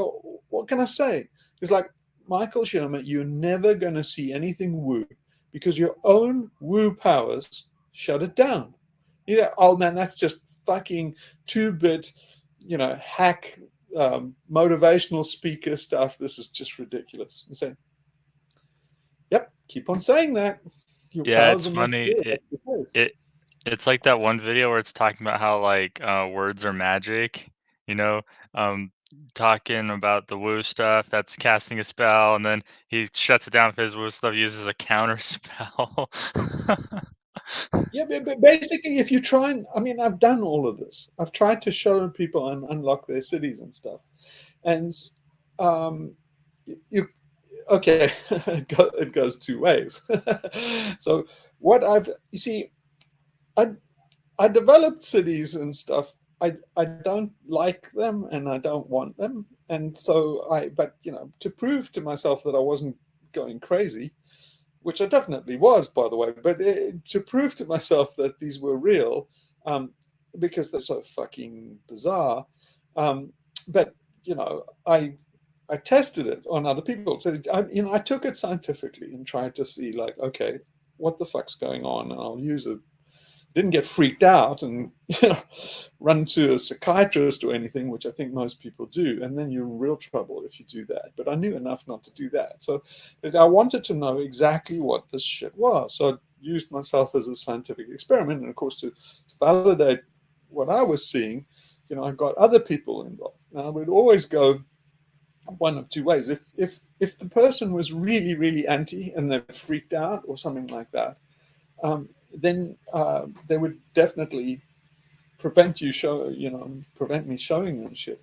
what can I say? It's like, Michael Shermer, you're never going to see anything woo because your own woo powers shut it down. Oh man, that's just fucking 2-bit, hack motivational speaker stuff. This is just ridiculous. I'm saying, yep, keep on saying that. Your Yeah, powers it's are much funny. better. It's like that one video where it's talking about how like words are magic, you know, um, talking about the woo stuff that's casting a spell, and then he shuts it down if his woo stuff uses a counter spell. Yeah, but basically, if you try and, I've done all of this. I've tried to show people and unlock their cities and stuff. And you okay, it goes two ways. So you see, I developed cities and stuff. I don't like them and I don't want them. And so but to prove to myself that I wasn't going crazy, which I definitely was, by the way, but to prove to myself that these were real, because they're so fucking bizarre. But I tested it on other people. So I took it scientifically and tried to see, like, okay, what the fuck's going on, and I'll use it. Didn't get freaked out and run to a psychiatrist or anything, which I think most people do, and then you're in real trouble if you do that. But I knew enough not to do that. So I wanted to know exactly what this shit was. So I used myself as a scientific experiment, and of course to validate what I was seeing, I got other people involved. Now I would always go one of two ways. If the person was really, really anti and they're freaked out or something like that, then they would definitely prevent me showing them shit.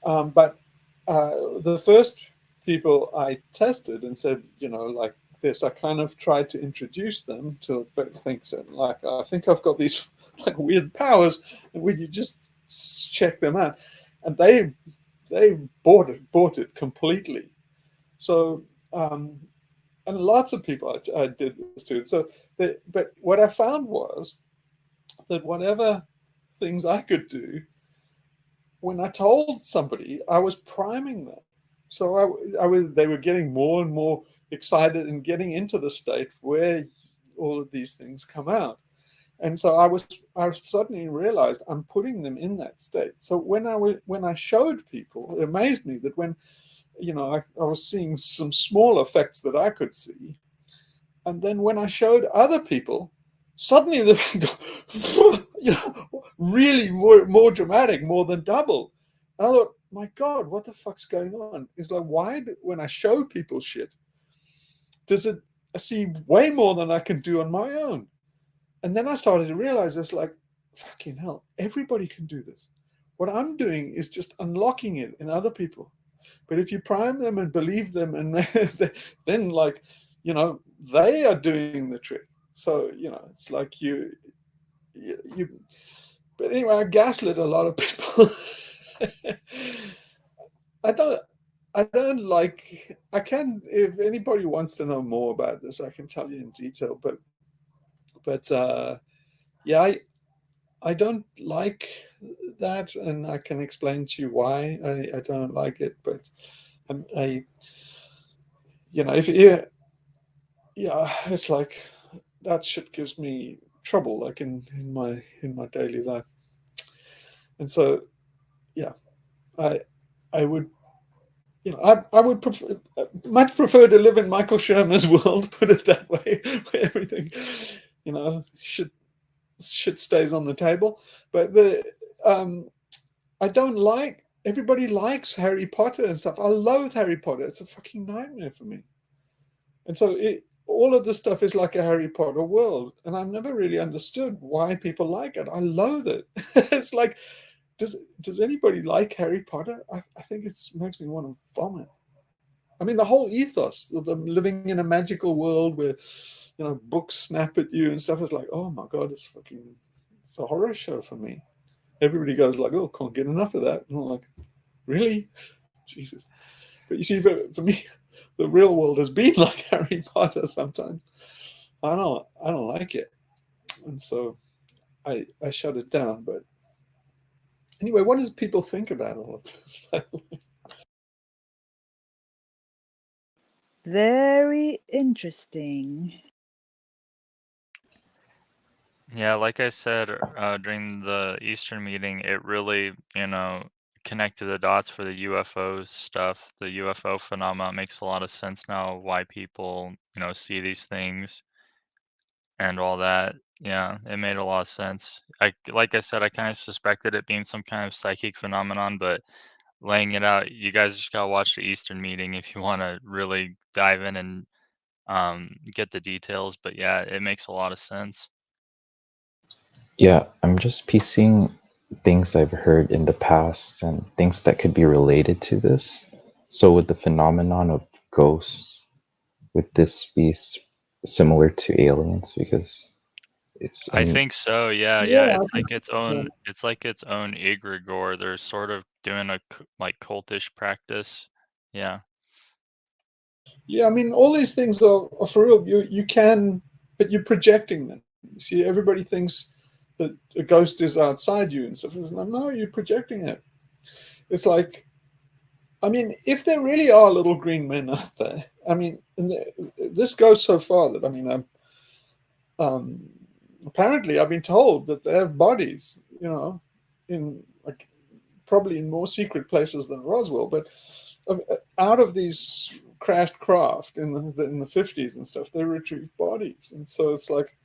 But the first people I tested and said, like this, I kind of tried to introduce them to things like, I think I've got these like weird powers, and would you just check them out? And they bought it completely. So and lots of people I did this to. So but what I found was that whatever things I could do, when I told somebody, I was priming them. So they were getting more and more excited and getting into the state where all of these things come out. And so I suddenly realized I'm putting them in that state. So when I showed people, it amazed me that when I was seeing some small effects that I could see, and then when I showed other people, suddenly the really more dramatic, more than double. And I thought, my God, what the fuck's going on? It's like, why when I show people shit, I see way more than I can do on my own? And then I started to realize it's like, fucking hell, everybody can do this. What I'm doing is just unlocking it in other people. But if you prime them and believe them, and then like, they are doing the trick. So, it's like you. But anyway, I gaslit a lot of people. I don't like. I can, if anybody wants to know more about this, I can tell you in detail. But yeah, I don't like that, and I can explain to you why I don't like it. But if it's like that shit gives me trouble, like in my daily life. And so, yeah, I would, I would much prefer to live in Michael Shermer's world, put it that way, where everything, shit stays on the table. But I don't like. Everybody likes Harry Potter and stuff. I loathe Harry Potter. It's a fucking nightmare for me. And so all of this stuff is like a Harry Potter world, and I've never really understood why people like it. I loathe it. It's like, does anybody like Harry Potter? I think it makes me want to vomit. I mean, the whole ethos of them living in a magical world where, books snap at you and stuff is like, oh my God, it's a horror show for me. Everybody goes like, oh, can't get enough of that. And I'm like, really? Jesus. But you see, for me, the real world has been like Harry Potter sometimes. I don't like it, and so I shut it down. But anyway, what does people think about all of this? By the way? Very interesting. Yeah, like I said during the Eastern meeting, it really, connected the dots for the UFO stuff. The UFO phenomenon makes a lot of sense now why people, see these things and all that. Yeah, it made a lot of sense. Like I said, I kind of suspected it being some kind of psychic phenomenon, but laying it out, you guys just gotta watch the Eastern meeting if you want to really dive in and get the details. But yeah, it makes a lot of sense. Yeah, I'm just piecing things I've heard in the past and things that could be related to this. So, would the phenomenon of ghosts, would this be similar to aliens? Because it's, I think so. Yeah, yeah. Yeah, I It's think, like its yeah. own. It's like its own egregore. They're sort of doing a like cultish practice. Yeah. Yeah, I mean, all these things are for real. You can, but you're projecting them. You see, everybody thinks that a ghost is outside you and stuff. It's like, no, you're projecting it. It's like, I mean, if there really are little green men out there, I mean, this goes so far that, I mean, um, apparently I've been told that they have bodies, in like probably in more secret places than Roswell, but out of these crashed craft in the 50s and stuff, they retrieve bodies, and so it's like,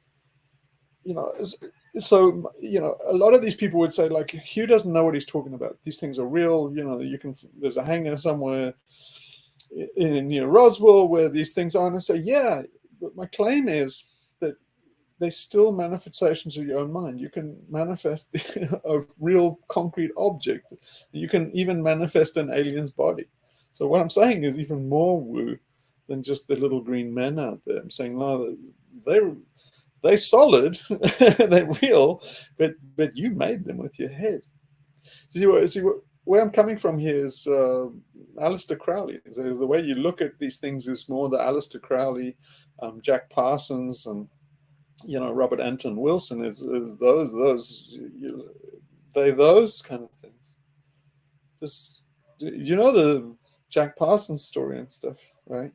you know, so a lot of these people would say like Hugh doesn't know what he's talking about. These things are real. You can there's a hangar somewhere in Roswell where these things are, and I say yeah, but my claim is that they're still manifestations of your own mind. You can manifest a real concrete object. You can even manifest an alien's body. So what I'm saying is even more woo than just the little green men out there. I'm saying no, they're solid, they're real, but you made them with your head. Where I'm coming from here is Aleister Crowley. The way you look at these things is more the Aleister Crowley, Jack Parsons, and Robert Anton Wilson is those kind of things. Just the Jack Parsons story and stuff, right?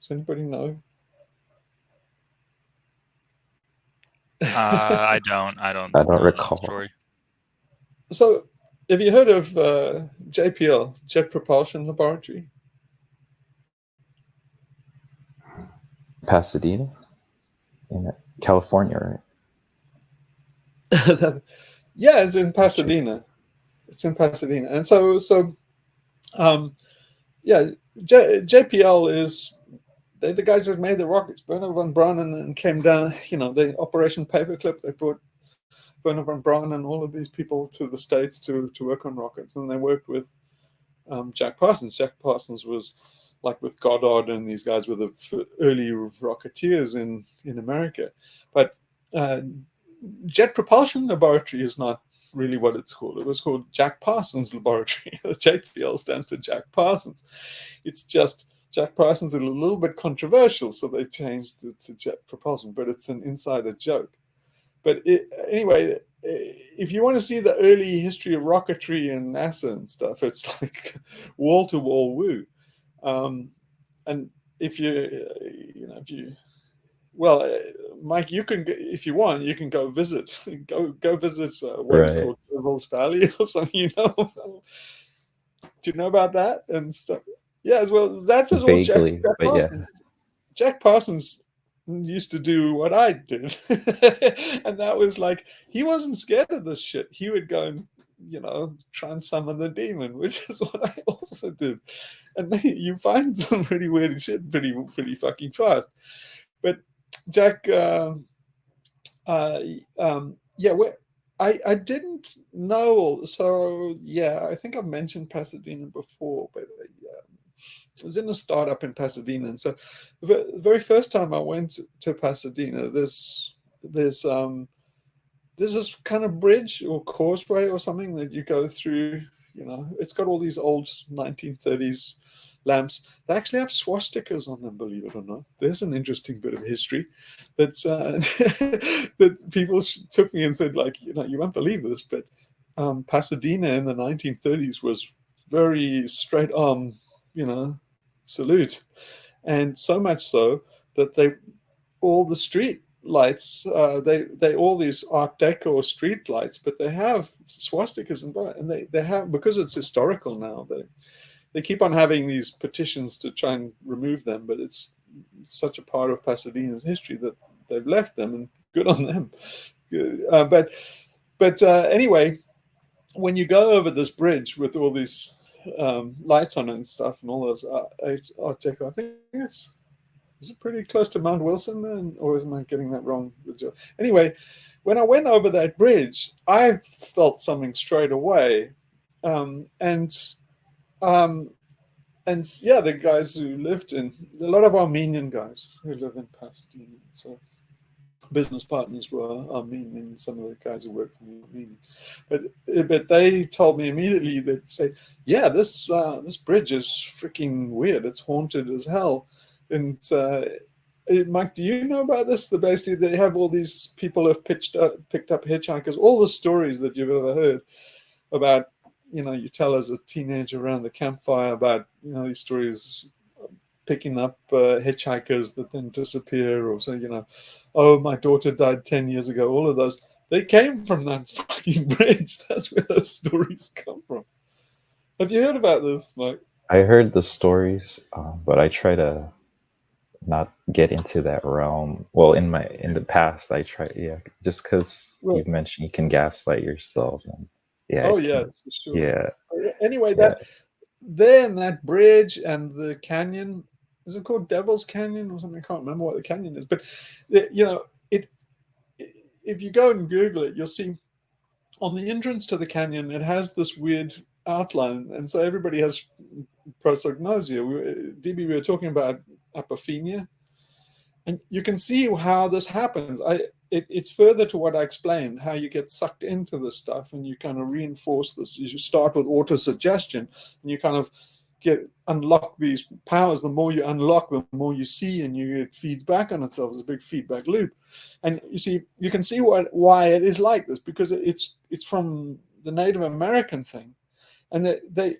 Does anybody know? I don't I don't know that recall. story. So, have you heard of JPL, Jet Propulsion Laboratory? Pasadena in California, right? Yeah, it's in Gotcha. Pasadena. It's in Pasadena, and um, yeah, JPL is they're the guys that made the rockets. Werner von Braun, and then came down. The Operation Paperclip. They brought Werner von Braun and all of these people to the States to work on rockets, and they worked with Jack Parsons. Jack Parsons was like with Goddard, and these guys were the early rocketeers in America. But uh, Jet Propulsion Laboratory is not really what it's called. It was called Jack Parsons Laboratory. The JPL stands for Jack Parsons. It's just Jack Parsons is a little bit controversial, so they changed it to Jet Propulsion, but it's an insider joke. But anyway, if you want to see the early history of rocketry and NASA and stuff, it's like wall to wall woo. And if you well, Mike, you can, if you want, you can go visit. Go visit what is Right. called Devil's Valley or something. Do you know about that and stuff? Yeah, as well. That was all Vaguely, Jack but yeah. Parsons. Jack Parsons used to do what I did, and that was like he wasn't scared of this shit. He would go and try and summon the demon, which is what I also did. And you find some pretty weird shit pretty fucking fast. But Jack, yeah, I didn't know. So yeah, I think I've mentioned Pasadena before, but I was in a startup in Pasadena, and so the very first time I went to Pasadena, there's this kind of bridge or causeway or something that you go through. It's got all these old 1930s lamps, they actually have swastikas on them, believe it or not. There's an interesting bit of history that that people took me and said, like, you know, you won't believe this, but Pasadena in the 1930s was very straight arm, you know, salute. And so much so that all the street lights, they all these Art Deco street lights, but they have swastikas and they have, because it's historical now, they keep on having these petitions to try and remove them, but it's such a part of Pasadena's history that they've left them, and good on them. But anyway, when you go over this bridge with all these lights on it and stuff, and all those Art Deco, I think is it pretty close to Mount Wilson, then, or am I getting that wrong? Anyway, when I went over that bridge, I felt something straight away, and yeah, the guys who lived in, a lot of Armenian guys who live in Pasadena, so business partners were Armenian, some of the guys who work for me are Armenian, but they told me immediately, that say, yeah, this bridge is freaking weird, it's haunted as hell. And Mike, do you know about this? Basically, they have all these people have picked up hitchhikers, all the stories that you've ever heard about, you know, you tell as a teenager around the campfire about, you know, these stories picking up hitchhikers that then disappear, or so, you know, oh, my daughter died 10 years ago. All of those, they came from that fucking bridge. That's where those stories come from. Have you heard about this, Mike? I heard the stories, but I try to not get into that realm. Well, in the past, I try, yeah, just because you mentioned you can gaslight yourself, and yeah, oh yeah, for sure. Yeah. Anyway, that bridge and the canyon, is it called Devil's Canyon or something? I can't remember what the canyon is, but you know, if you go and Google it, you'll see on the entrance to the canyon, it has this weird outline, and so everybody has prosopagnosia. DB, we were talking about apophenia, and you can see how this happens. It's further to what I explained, how you get sucked into this stuff and you kind of reinforce this. You start with auto-suggestion and you kind of unlock these powers. The more you unlock, the more you see, and it feeds back on itself. It's a big feedback loop. And you can see why it is like this, because it's from the Native American thing. And they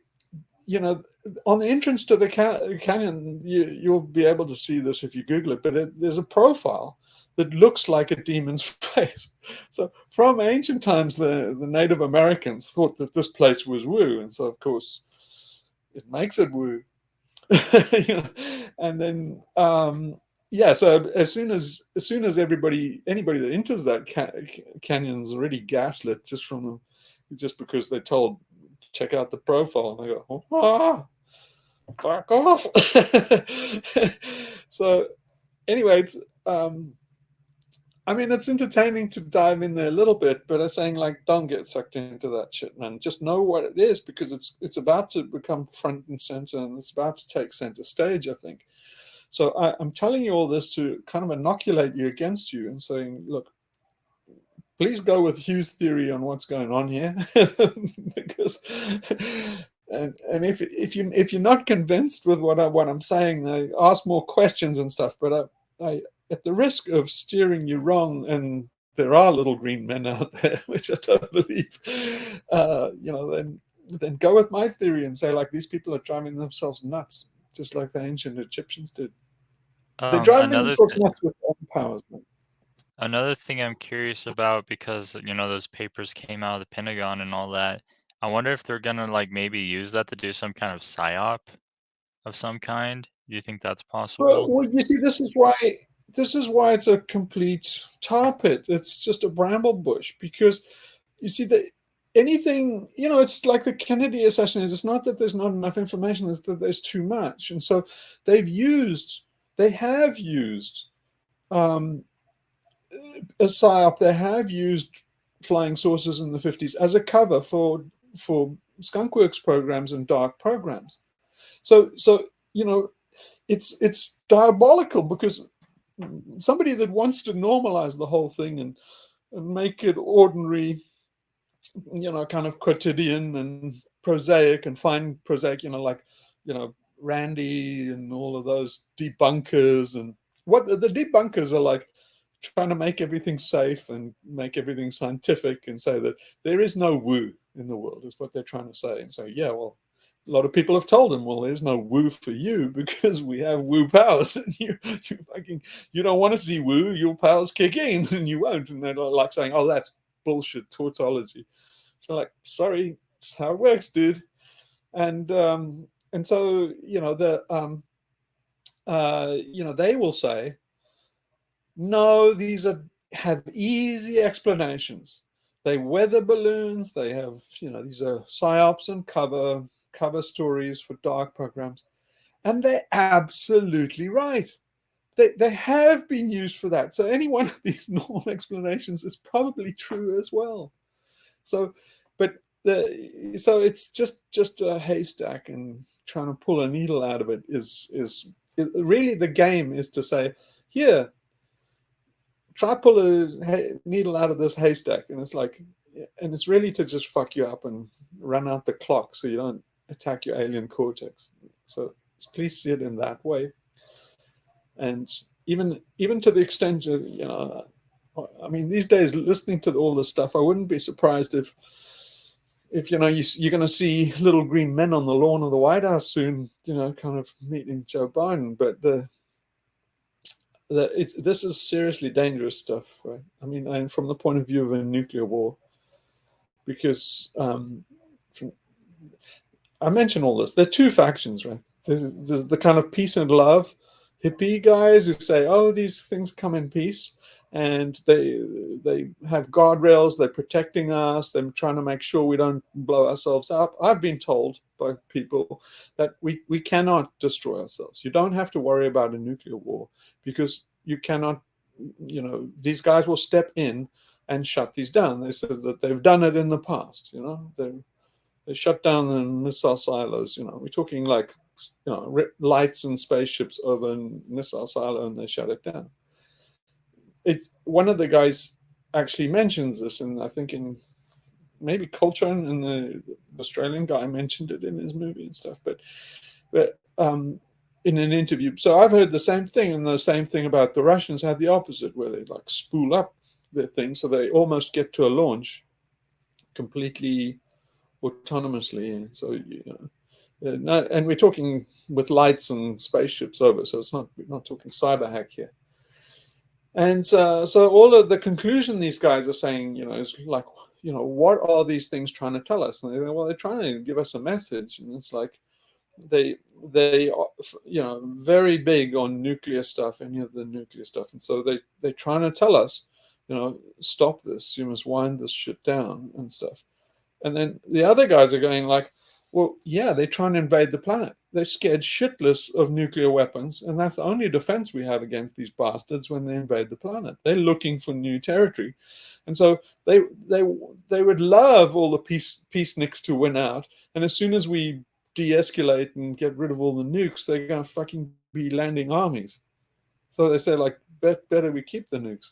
you know, on the entrance to the canyon, you'll be able to see this if you Google it, but there's a profile that looks like a demon's face. So from ancient times, the Native Americans thought that this place was woo, and so of course it makes it woo. You know? And then yeah, so as soon as anybody that enters that canyon is already gaslit just because they're told, check out the profile, and they go, oh, fuck off. So anyway, it's I mean, it's entertaining to dive in there a little bit, but I'm saying, like, don't get sucked into that shit, man. Just know what it is, because it's about to become front and center, and it's about to take center stage, I think. So I'm telling you all this to kind of inoculate you against you and saying, look, please go with Hugh's theory on what's going on here, because and if you're not convinced with what I'm saying, I ask more questions and stuff. But I at the risk of steering you wrong, and there are little green men out there, which I don't believe, you know, then go with my theory and say, like, these people are driving themselves nuts, just like the ancient Egyptians did. They're driving themselves nuts with their own powers. Another thing I'm curious about, because, you know, those papers came out of the Pentagon and all that, I wonder if they're gonna, like, maybe use that to do some kind of psyop of some kind. Do you think that's possible? Well, you see, this is why it's a complete tar pit. It's just a bramble bush, because you see that anything, you know, it's like the Kennedy assassination. It's not that there's not enough information; it's that there's too much, and so they have used a psyop. They have used flying saucers in the 50s as a cover for skunkworks programs and dark programs. So you know, it's diabolical, because somebody that wants to normalize the whole thing and make it ordinary, you know, kind of quotidian and prosaic, and find prosaic, you know, like, you know, Randy and all of those debunkers, and what the debunkers are like trying to make everything safe and make everything scientific and say that there is no woo in the world, is what they're trying to say. And so, yeah, well, a lot of people have told them, well, there's no woo for you because we have woo powers, and you don't want to see woo, your powers kick in, and you won't. And they're like saying, oh, that's bullshit tautology. So, like, sorry, that's how it works, dude. And so, they will say, no, these have easy explanations. They weather balloons. They have, these are psyops and cover stories for dark programs, and they're absolutely right. They have been used for that. So any one of these normal explanations is probably true as well. So, but so it's just a haystack, and trying to pull a needle out of it is really the game is to say, here, try pull a needle out of this haystack, and it's really to just fuck you up and run out the clock so you don't attack your alien cortex. So please see it in that way. And even to the extent of, I mean, these days, listening to all this stuff, I wouldn't be surprised if you're going to see little green men on the lawn of the White House soon, kind of meeting Joe Biden. But this is seriously dangerous stuff, right? I mean, and from the point of view of a nuclear war, because I mentioned all this. There are two factions, right? There's the kind of peace and love hippie guys who say, oh, these things come in peace, and they have guardrails, they're protecting us, they're trying to make sure we don't blow ourselves up. I've been told by people that we cannot destroy ourselves. You don't have to worry about a nuclear war, because you cannot, these guys will step in and shut these down. They said that they've done it in the past. They shut down the missile silos. We're talking like, lights and spaceships over a missile silo, and they shut it down. One of the guys actually mentions this, and I think in maybe Coltrane, and the Australian guy mentioned it in his movie and stuff, but in an interview. So I've heard the same thing, and the same thing about the Russians had the opposite, where they like spool up their thing so they almost get to a launch completely autonomously. And so, and we're talking with lights and spaceships over, so we're not talking cyber hack here. And so all of the conclusion these guys are saying, is like, what are these things trying to tell us? And they go, well, they're trying to give us a message. And it's like, they are, very big on nuclear stuff, any of the nuclear stuff. And so they're trying to tell us, stop this, you must wind this shit down and stuff. And then the other guys are going like, well, yeah, they're trying to invade the planet. They're scared shitless of nuclear weapons, and that's the only defense we have against these bastards when they invade the planet. They're looking for new territory. And so they would love all the peaceniks to win out. And as soon as we de-escalate and get rid of all the nukes, they're going to fucking be landing armies. So they say, like, better we keep the nukes,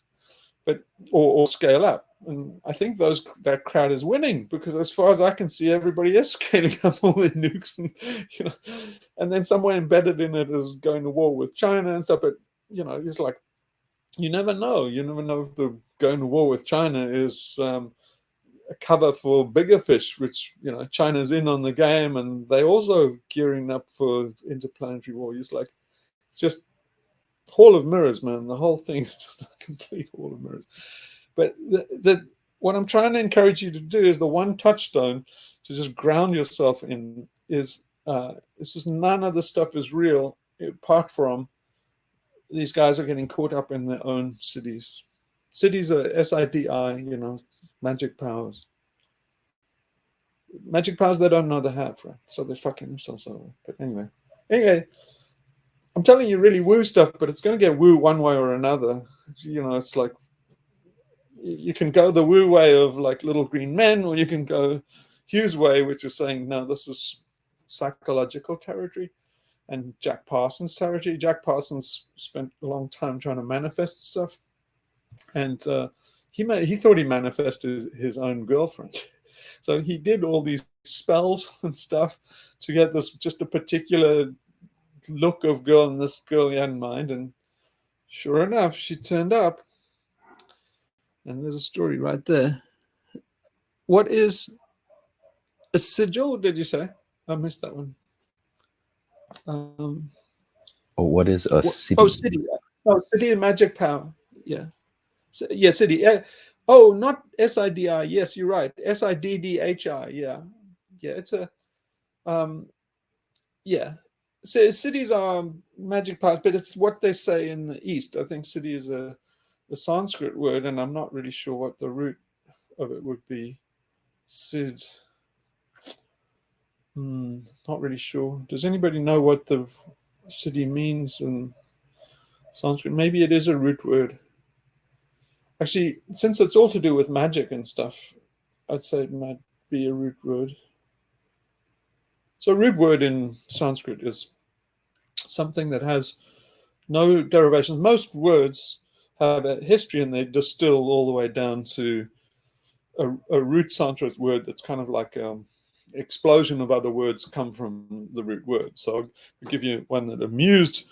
but or scale up. And I think that crowd is winning, because as far as I can see, everybody is scaling up all their nukes, and and then somewhere embedded in it is going to war with China and stuff. But it's like, you never know. You never know if the going to war with China is a cover for bigger fish, which China's in on the game, and they also gearing up for interplanetary war. It's just hall of mirrors, man. The whole thing is just a complete hall of mirrors. But what I'm trying to encourage you to do is the one touchstone to just ground yourself in is this is none of the stuff is real, apart from these guys are getting caught up in their own cities. Cities are SIDI, magic powers. Magic powers they don't know they have, right? So they're fucking themselves over. But anyway, I'm telling you really woo stuff, but it's going to get woo one way or another. It's like, you can go the woo way of like little green men, or you can go Hugh's way, which is saying, no, this is psychological territory and Jack Parsons territory. Jack Parsons spent a long time trying to manifest stuff, and he thought he manifested his own girlfriend. So he did all these spells and stuff to get this just a particular look of girl and this girl he had in mind, and sure enough, she turned up. And there's a story right there. What is a sigil, did you say? I missed that one. Oh, what is a Oh, city? city. Oh, city and magic power. Yeah. So, yeah, city. Oh, not SIDI. Yes, you're right. SIDDHI. Yeah. Yeah, it's a yeah. So cities are magic powers, but it's what they say in the East. I think city is a Sanskrit word, and I'm not really sure what the root of it would be. Sid. Not really sure. Does anybody know what the city means in Sanskrit? Maybe it is a root word. Actually, since it's all to do with magic and stuff, I'd say it might be a root word. So a root word in Sanskrit is something that has no derivations. Most words have a history and they distill all the way down to a root Sanskrit word that's kind of like explosion of other words come from the root word. So I'll give you one that amused.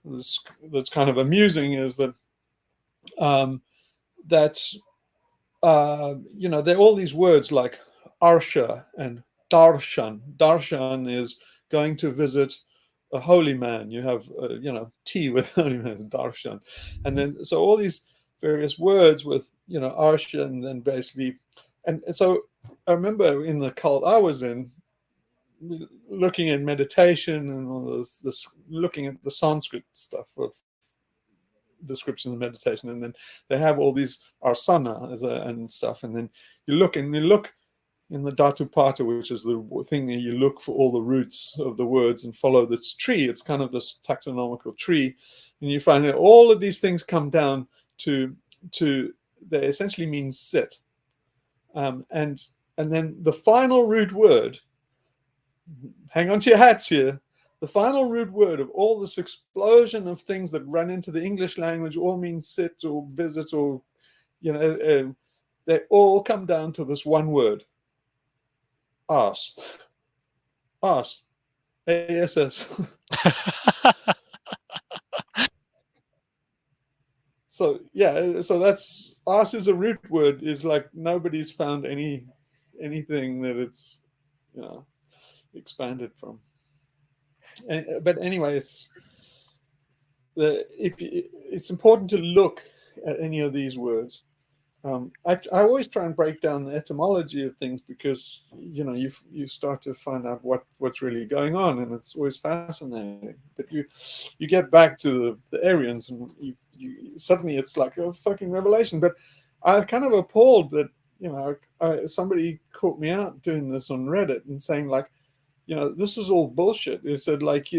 That's kind of amusing is that that there are all these words like arsha and darshan. Darshan is going to visit a holy man. You have tea with holy man, darshan, and then so all these various words with arsha, and then basically, and so I remember in the cult I was in, looking at meditation and all this looking at the Sanskrit stuff of descriptions of meditation, and then they have all these arsana and stuff, and then you look in the Dhatupata, which is the thing that you look for all the roots of the words and follow this tree. It's kind of this taxonomical tree, and you find that all of these things come down to they essentially mean sit, and then the final root word. Hang on to your hats here. The final root word of all this explosion of things that run into the English language all mean sit or visit or, they all come down to this one word. Ass. Ass. ASS. So, yeah, so that's, ass is a root word, is like nobody's found anything that it's, expanded from. But anyway, it's important to look at any of these words. I always try and break down the etymology of things because you start to find out what's really going on, and it's always fascinating. But you get back to the Aryans, and you suddenly it's like a fucking revelation. But I'm kind of appalled that somebody caught me out doing this on Reddit and saying like, this is all bullshit. It said like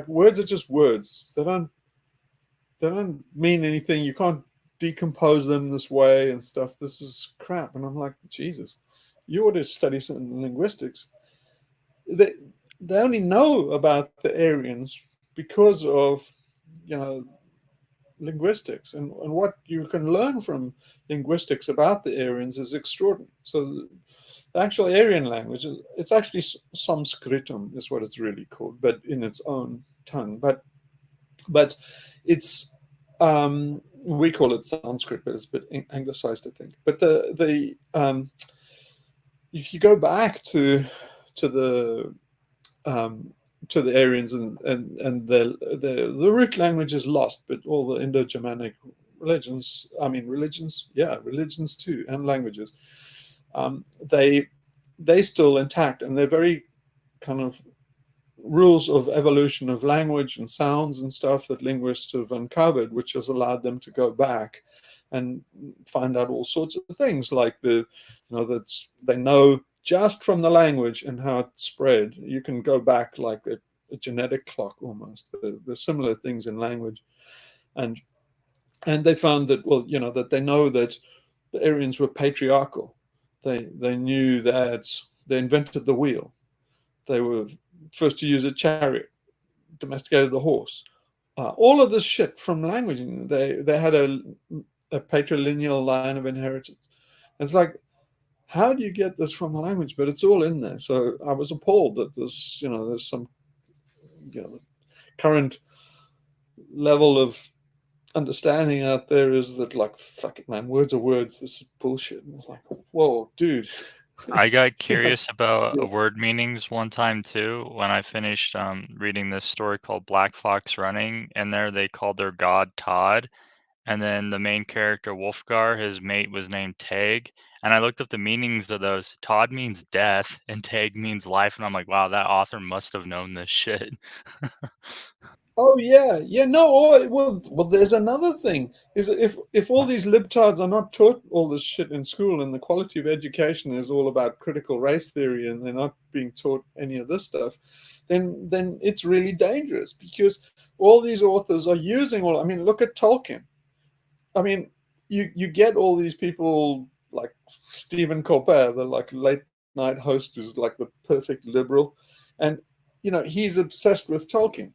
words are just words. They don't mean anything. You can't decompose them this way and stuff. This is crap. And I'm like, Jesus, you ought to study some linguistics. They only know about the Aryans because of linguistics, and what you can learn from linguistics about the Aryans is extraordinary. So the actual Aryan language, it's actually Sanskritum is what it's really called, but in its own tongue. But it's we call it Sanskrit, but it's a bit anglicized, I think. But if you go back to the Aryans and the root language is lost, but all the Indo-Germanic religions too, and languages, they still intact, and they're very kind of rules of evolution of language and sounds and stuff that linguists have uncovered, which has allowed them to go back and find out all sorts of things, like that they know just from the language and how it spread. You can go back like a genetic clock almost. There's similar things in language, and they found that that they know that the Aryans were patriarchal. They knew that they invented the wheel. They were first to use a chariot, domesticated the horse. All of this shit from language. They had a patrilineal line of inheritance. It's like, how do you get this from the language? But it's all in there. So I was appalled that there's some current level of understanding out there is that, like, fuck it, man, words are words. This is bullshit. And it's like, whoa, dude. I got curious about word meanings one time too when I finished reading this story called Black Fox Running, and there they called their god Todd, and then the main character Wolfgar, his mate was named Tag, and I looked up the meanings of those. Todd means death, and Tag means life, and I'm like, wow, that author must have known this shit. Oh yeah. No. Well, there's another thing. Is if all these libtards are not taught all this shit in school, and the quality of education is all about critical race theory, and they're not being taught any of this stuff, then it's really dangerous, because all these authors are using all. I mean, look at Tolkien. I mean, you get all these people like Stephen Colbert, the like late night host, who's like the perfect liberal, and he's obsessed with Tolkien.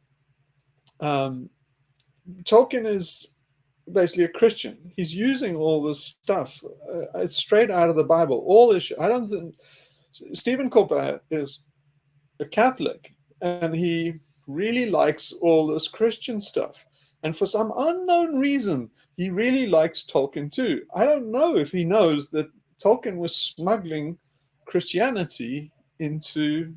Tolkien is basically a Christian. He's using all this stuff. It's straight out of the Bible. All this shit. I don't think Stephen Colbert is a Catholic, and he really likes all this Christian stuff. And for some unknown reason, he really likes Tolkien too. I don't know if he knows that Tolkien was smuggling Christianity into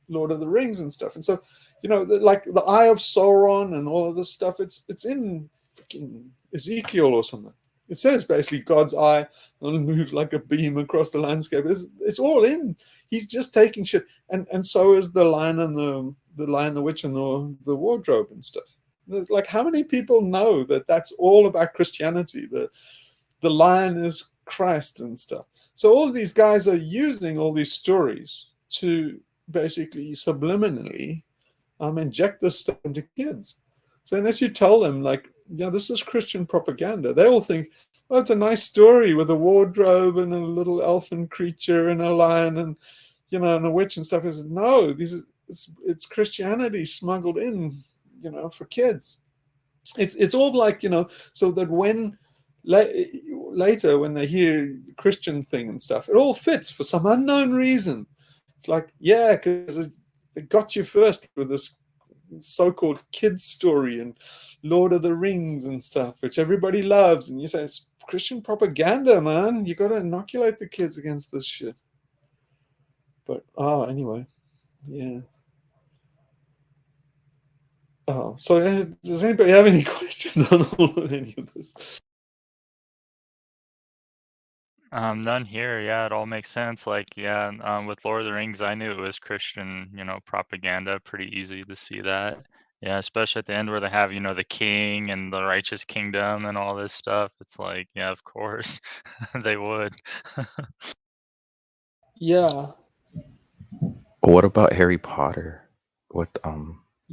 Lord of the Rings and stuff. And so, like the Eye of Sauron and all of this stuff, it's in freaking Ezekiel or something. It says basically God's eye moves like a beam across the landscape. It's all in. He's just taking shit, and so is the Lion and the Lion, the Witch, and the Wardrobe and stuff. Like, how many people know that that's all about Christianity? The lion is Christ and stuff. So all of these guys are using all these stories to basically subliminally inject this stuff into kids. So unless you tell them, like, yeah, this is Christian propaganda, they all think, oh, it's a nice story with a wardrobe and a little elfin creature and a lion and and a witch and stuff. Is no, it's Christianity smuggled in, for kids. It's all like, so that when later when they hear the Christian thing and stuff, it all fits for some unknown reason. It's like, yeah, because it got you first with this so-called kids story and Lord of the Rings and stuff, which everybody loves, and you say it's Christian propaganda, man. You got to inoculate the kids against this shit. But anyway, yeah. Oh, so does anybody have any questions on any of this? None here. Yeah, it all makes sense. Like, yeah, with Lord of the Rings, I knew it was Christian, propaganda. Pretty easy to see that. Yeah, especially at the end where they have, the king and the righteous kingdom and all this stuff. It's like, yeah, of course, they would. Yeah. What about Harry Potter? What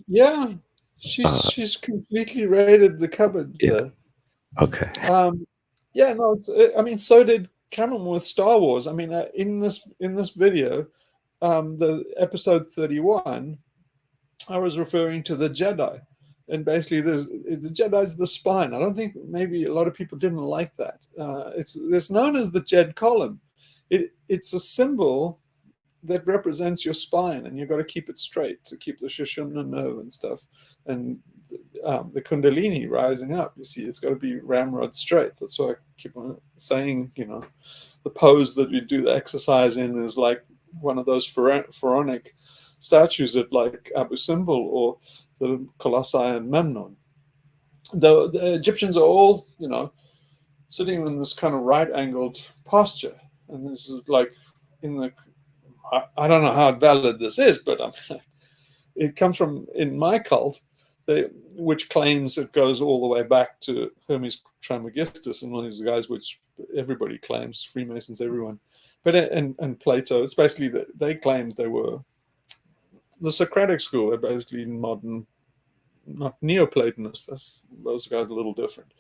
Yeah. She's completely raided the cupboard yeah. there. Okay. Yeah, no, I mean, so did Cameron with Star Wars. I mean, in this video, the episode 31, I was referring to the Jedi, and basically the Jedi's the spine. I don't think maybe a lot of people didn't like that. It's known as the Jed column. It's a symbol that represents your spine, and you've got to keep it straight to keep the Shushumna nerve and stuff, and the Kundalini rising up. You see, it's got to be ramrod straight. That's why I keep on saying, the pose that you do the exercise in is like one of those pharaonic statues at like Abu Simbel or the Colossi and Memnon. The Egyptians are all, sitting in this kind of right-angled posture, and this is like in the. I don't know how valid this is, but it comes from in my cult, which claims it goes all the way back to Hermes Trismegistus and one of these guys, which everybody claims, Freemasons, everyone, but and Plato. It's basically that they claimed they were the Socratic school. They're basically modern, not Neoplatonists. Those guys are a little different,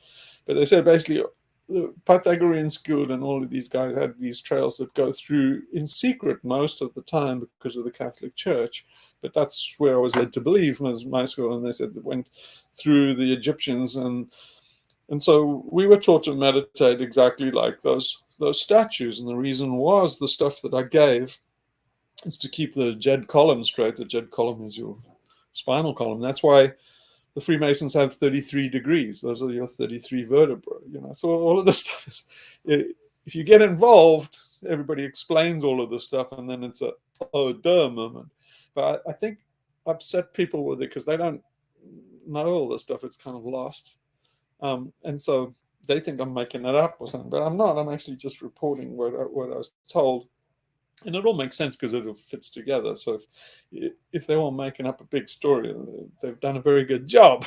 but they said basically the Pythagorean school and all of these guys had these trails that go through in secret most of the time because of the Catholic Church. But that's where I was led to believe was my school. And they said it went through the Egyptians. And so we were taught to meditate exactly like those statues. And the reason was the stuff that I gave is to keep the Jed column straight. The Jed column is your spinal column. That's why the Freemasons have 33 degrees. Those are your 33 vertebrae. So all of this stuff is, if you get involved, everybody explains all of this stuff, and then it's a oh duh moment. But I think upset people with it because they don't know all this stuff. It's kind of lost, and so they think I'm making it up or something. But I'm not. I'm actually just reporting what I was told. And it all makes sense because it all fits together. So if they're all making up a big story, they've done a very good job.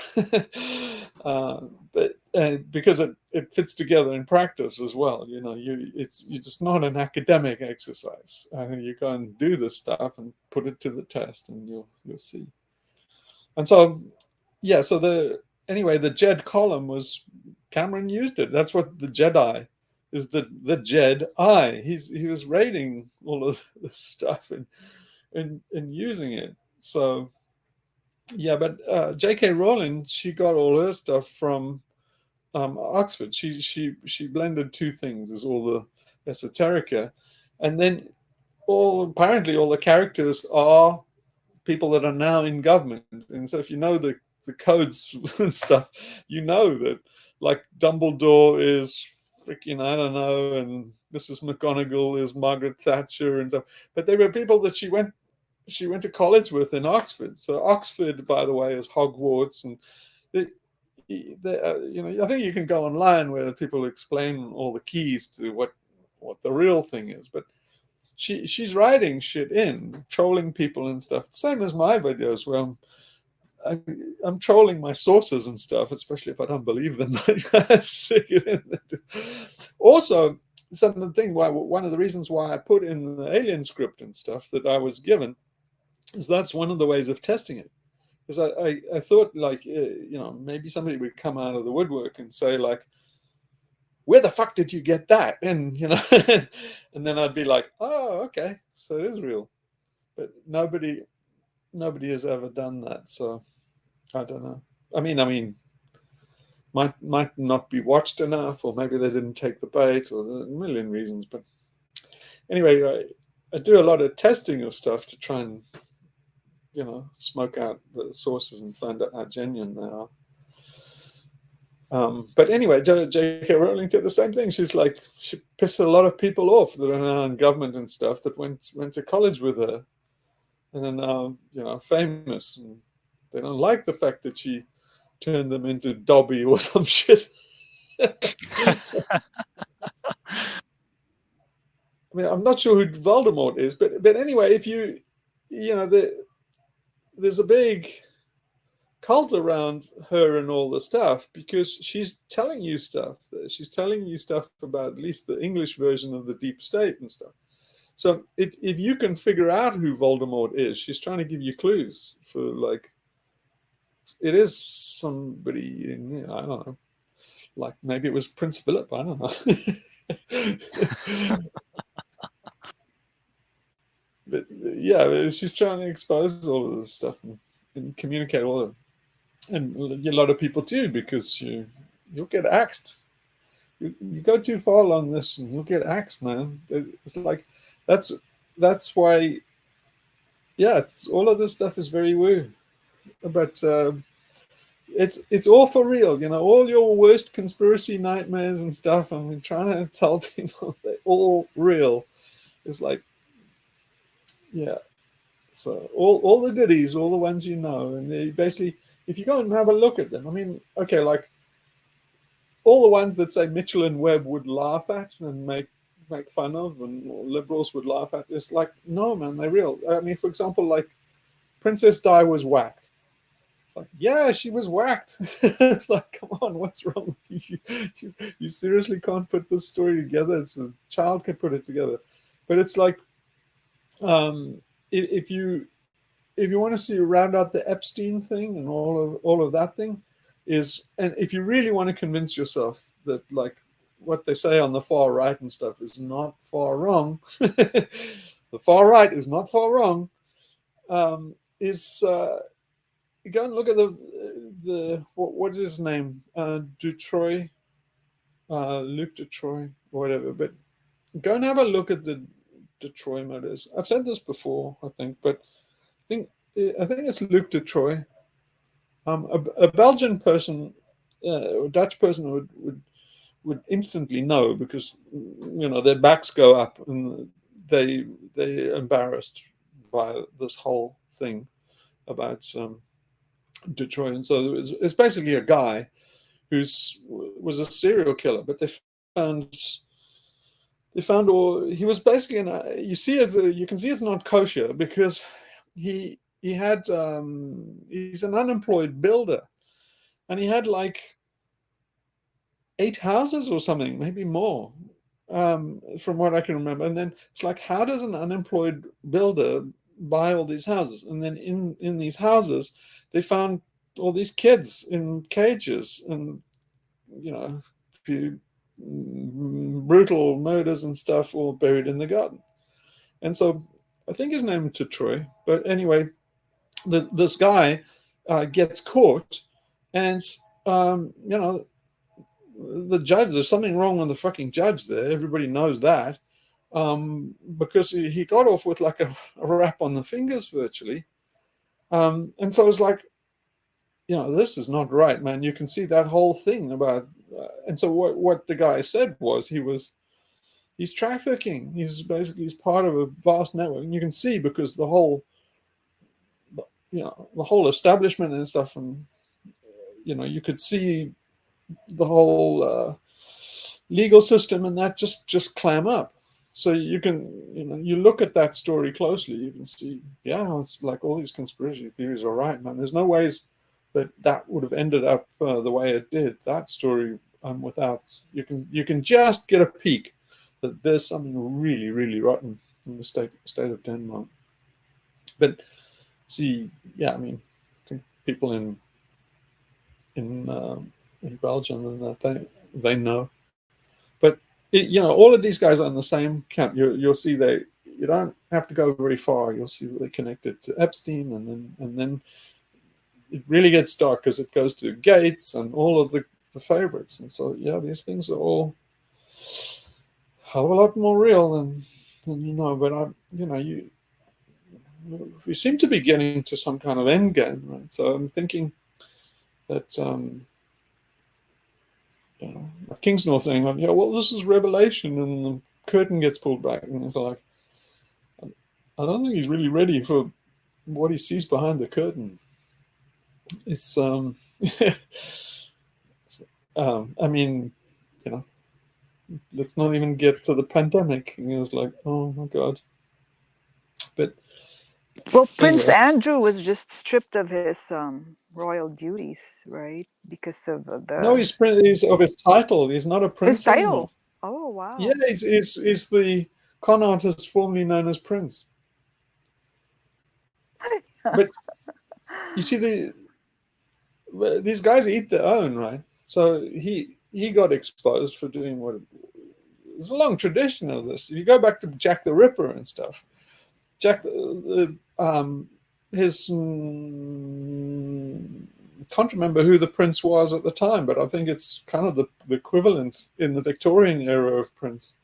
But because it fits together in practice as well. It's just not an academic exercise. You go and do this stuff and put it to the test, and you'll see. And so, yeah. So the Jed column was Cameron used it. That's what the Jedi is, the Jedi. He was rating all of this stuff and using it. So yeah, but J.K. Rowling, she got all her stuff from Oxford. She blended two things: is all the esoterica, and then apparently all the characters are people that are now in government. And so if you know the codes and stuff, you know that like Dumbledore is freaking, I don't know, and Mrs. McGonagall is Margaret Thatcher and stuff. But they were people that she went to college with in Oxford. So Oxford, by the way, is Hogwarts, and I think you can go online where people explain all the keys to what the real thing is. But she's writing shit in, trolling people and stuff. Same as my videos where I'm trolling my sources and stuff, especially if I don't believe them. Also, one of the reasons why I put in the alien script and stuff that I was given is that's one of the ways of testing it. Because I thought, like, maybe somebody would come out of the woodwork and say, like, where the fuck did you get that? And and then I'd be like, oh, okay, so it is real. But nobody has ever done that, so I don't know. I mean, might not be watched enough, or maybe they didn't take the bait, or there's a million reasons. But anyway, I do a lot of testing of stuff to try and smoke out the sources and find out how genuine they are. But anyway, J.K. Rowling did the same thing. She's like, she pissed a lot of people off that are now in government and stuff that went to college with her, and are now famous. And they don't like the fact that she turned them into Dobby or some shit. I mean, I'm not sure who Voldemort is, but anyway, if there's a big cult around her and all the stuff because she's telling you stuff. She's telling you stuff about at least the English version of the deep state and stuff. So if you can figure out who Voldemort is, she's trying to give you clues for, like, it is somebody in, I don't know, like maybe it was Prince Philip, I don't know. But yeah, she's trying to expose all of this stuff and communicate all of it. And a lot of people do, because you'll get axed. You go too far along this and you'll get axed, man. It's like that's why, yeah, it's all of this stuff is very woo. But it's all for real, all your worst conspiracy nightmares and stuff. I'm trying to tell people they're all real. It's like, yeah. So all the goodies, all the ones and they basically, if you go and have a look at them, I mean, okay, like all the ones that say Mitchell and Webb would laugh at and make fun of, and liberals would laugh at, it's like, no, man, they're real. I mean, for example, like Princess Di was whacked. Like, yeah, she was whacked. It's like, come on, what's wrong with you? You seriously can't put this story together. It's a child can put it together. But it's like, if you want to see round out the Epstein thing and all of that thing is, and if you really want to convince yourself that, like, what they say on the far right and stuff is not far wrong, the far right is not far wrong, is go and look at the what is his name, Dutroy, Luc Dutroy or whatever. But go and have a look at the Detroit murders. I've said this before, I think, but I think it's Luc Detroit. A Belgian person, a Dutch person would instantly know, because their backs go up and they're embarrassed by this whole thing about Detroit. And so it's basically a guy was a serial killer, but they found all he was basically you can see it's not kosher, because he had he's an unemployed builder, and he had like 8 houses or something, maybe more, from what I can remember. And then it's like, how does an unemployed builder buy all these houses? And then in these houses, they found all these kids in cages, and brutal murders and stuff, all buried in the garden. And so I think his name is Troy. But anyway, this guy gets caught, and the judge, there's something wrong with the fucking judge there. Everybody knows that, because he got off with like a rap on the fingers virtually. And so it's like, this is not right, man. You can see that whole thing about, and so what the guy said was he's trafficking. He's part of a vast network, and you can see, because the whole establishment and stuff, and you could see the whole legal system and that just clam up. So you look at that story closely, you can see, it's like all these conspiracy theories are right, man. There's no ways that would have ended up the way it did. That story, without you can just get a peek that there's something really, really rotten in the state of Denmark. But see, I mean, I think people in Belgium and that they know. But all of these guys are in the same camp. You'll see you don't have to go very far. You'll see that they're connected to Epstein, and then it really gets dark, because it goes to Gates and all of the favorites. And so these things are all a hell of a lot more real than But we seem to be getting to some kind of end game, right? So I'm thinking that Kingsnorth saying, like, well, this is Revelation, and the curtain gets pulled back, and it's like, I don't think he's really ready for what he sees behind the curtain. It's I mean, let's not even get to the pandemic. And it was like, oh my god. But Well, Prince anyway, Andrew was just stripped of his royal duties, right? Because of no, the he's of his title. He's not a his prince anymore. title. Oh Yeah, wow! he's the con artist formerly known as Prince. But you see, these guys eat their own, right? So he got exposed for doing what. There's a long tradition of this. You go back to Jack the Ripper and stuff. Jack, his can't remember who the prince was at the time, but I think it's kind of the equivalent in the Victorian era of Prince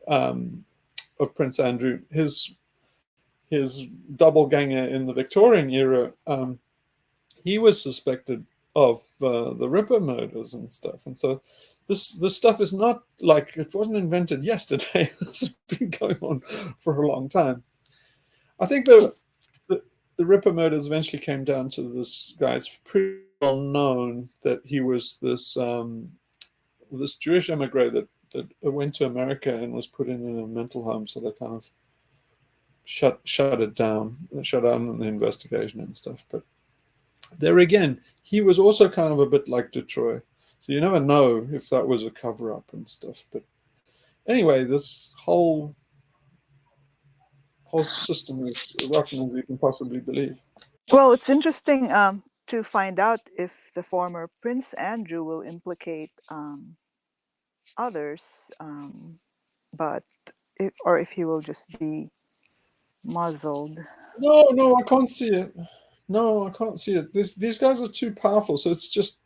Andrew. His doppelganger in the Victorian era, he was suspected of the Ripper murders and stuff. And so this stuff is not like, it wasn't invented yesterday. This has been going on for a long time. I think the Ripper murders eventually came down to this guy. It's pretty well known that he was this Jewish emigre that went to America and was put in a mental home. So they kind of shut it down, shut down the investigation and stuff. But there again, he was also kind of a bit like Detroit. So you never know if that was a cover up and stuff. But anyway, this whole system is rotten as you can possibly believe. Well, it's interesting to find out if the former Prince Andrew will implicate others, but or if he will just be muzzled. No, I can't see it. No, I can't see it. These guys are too powerful. So it's just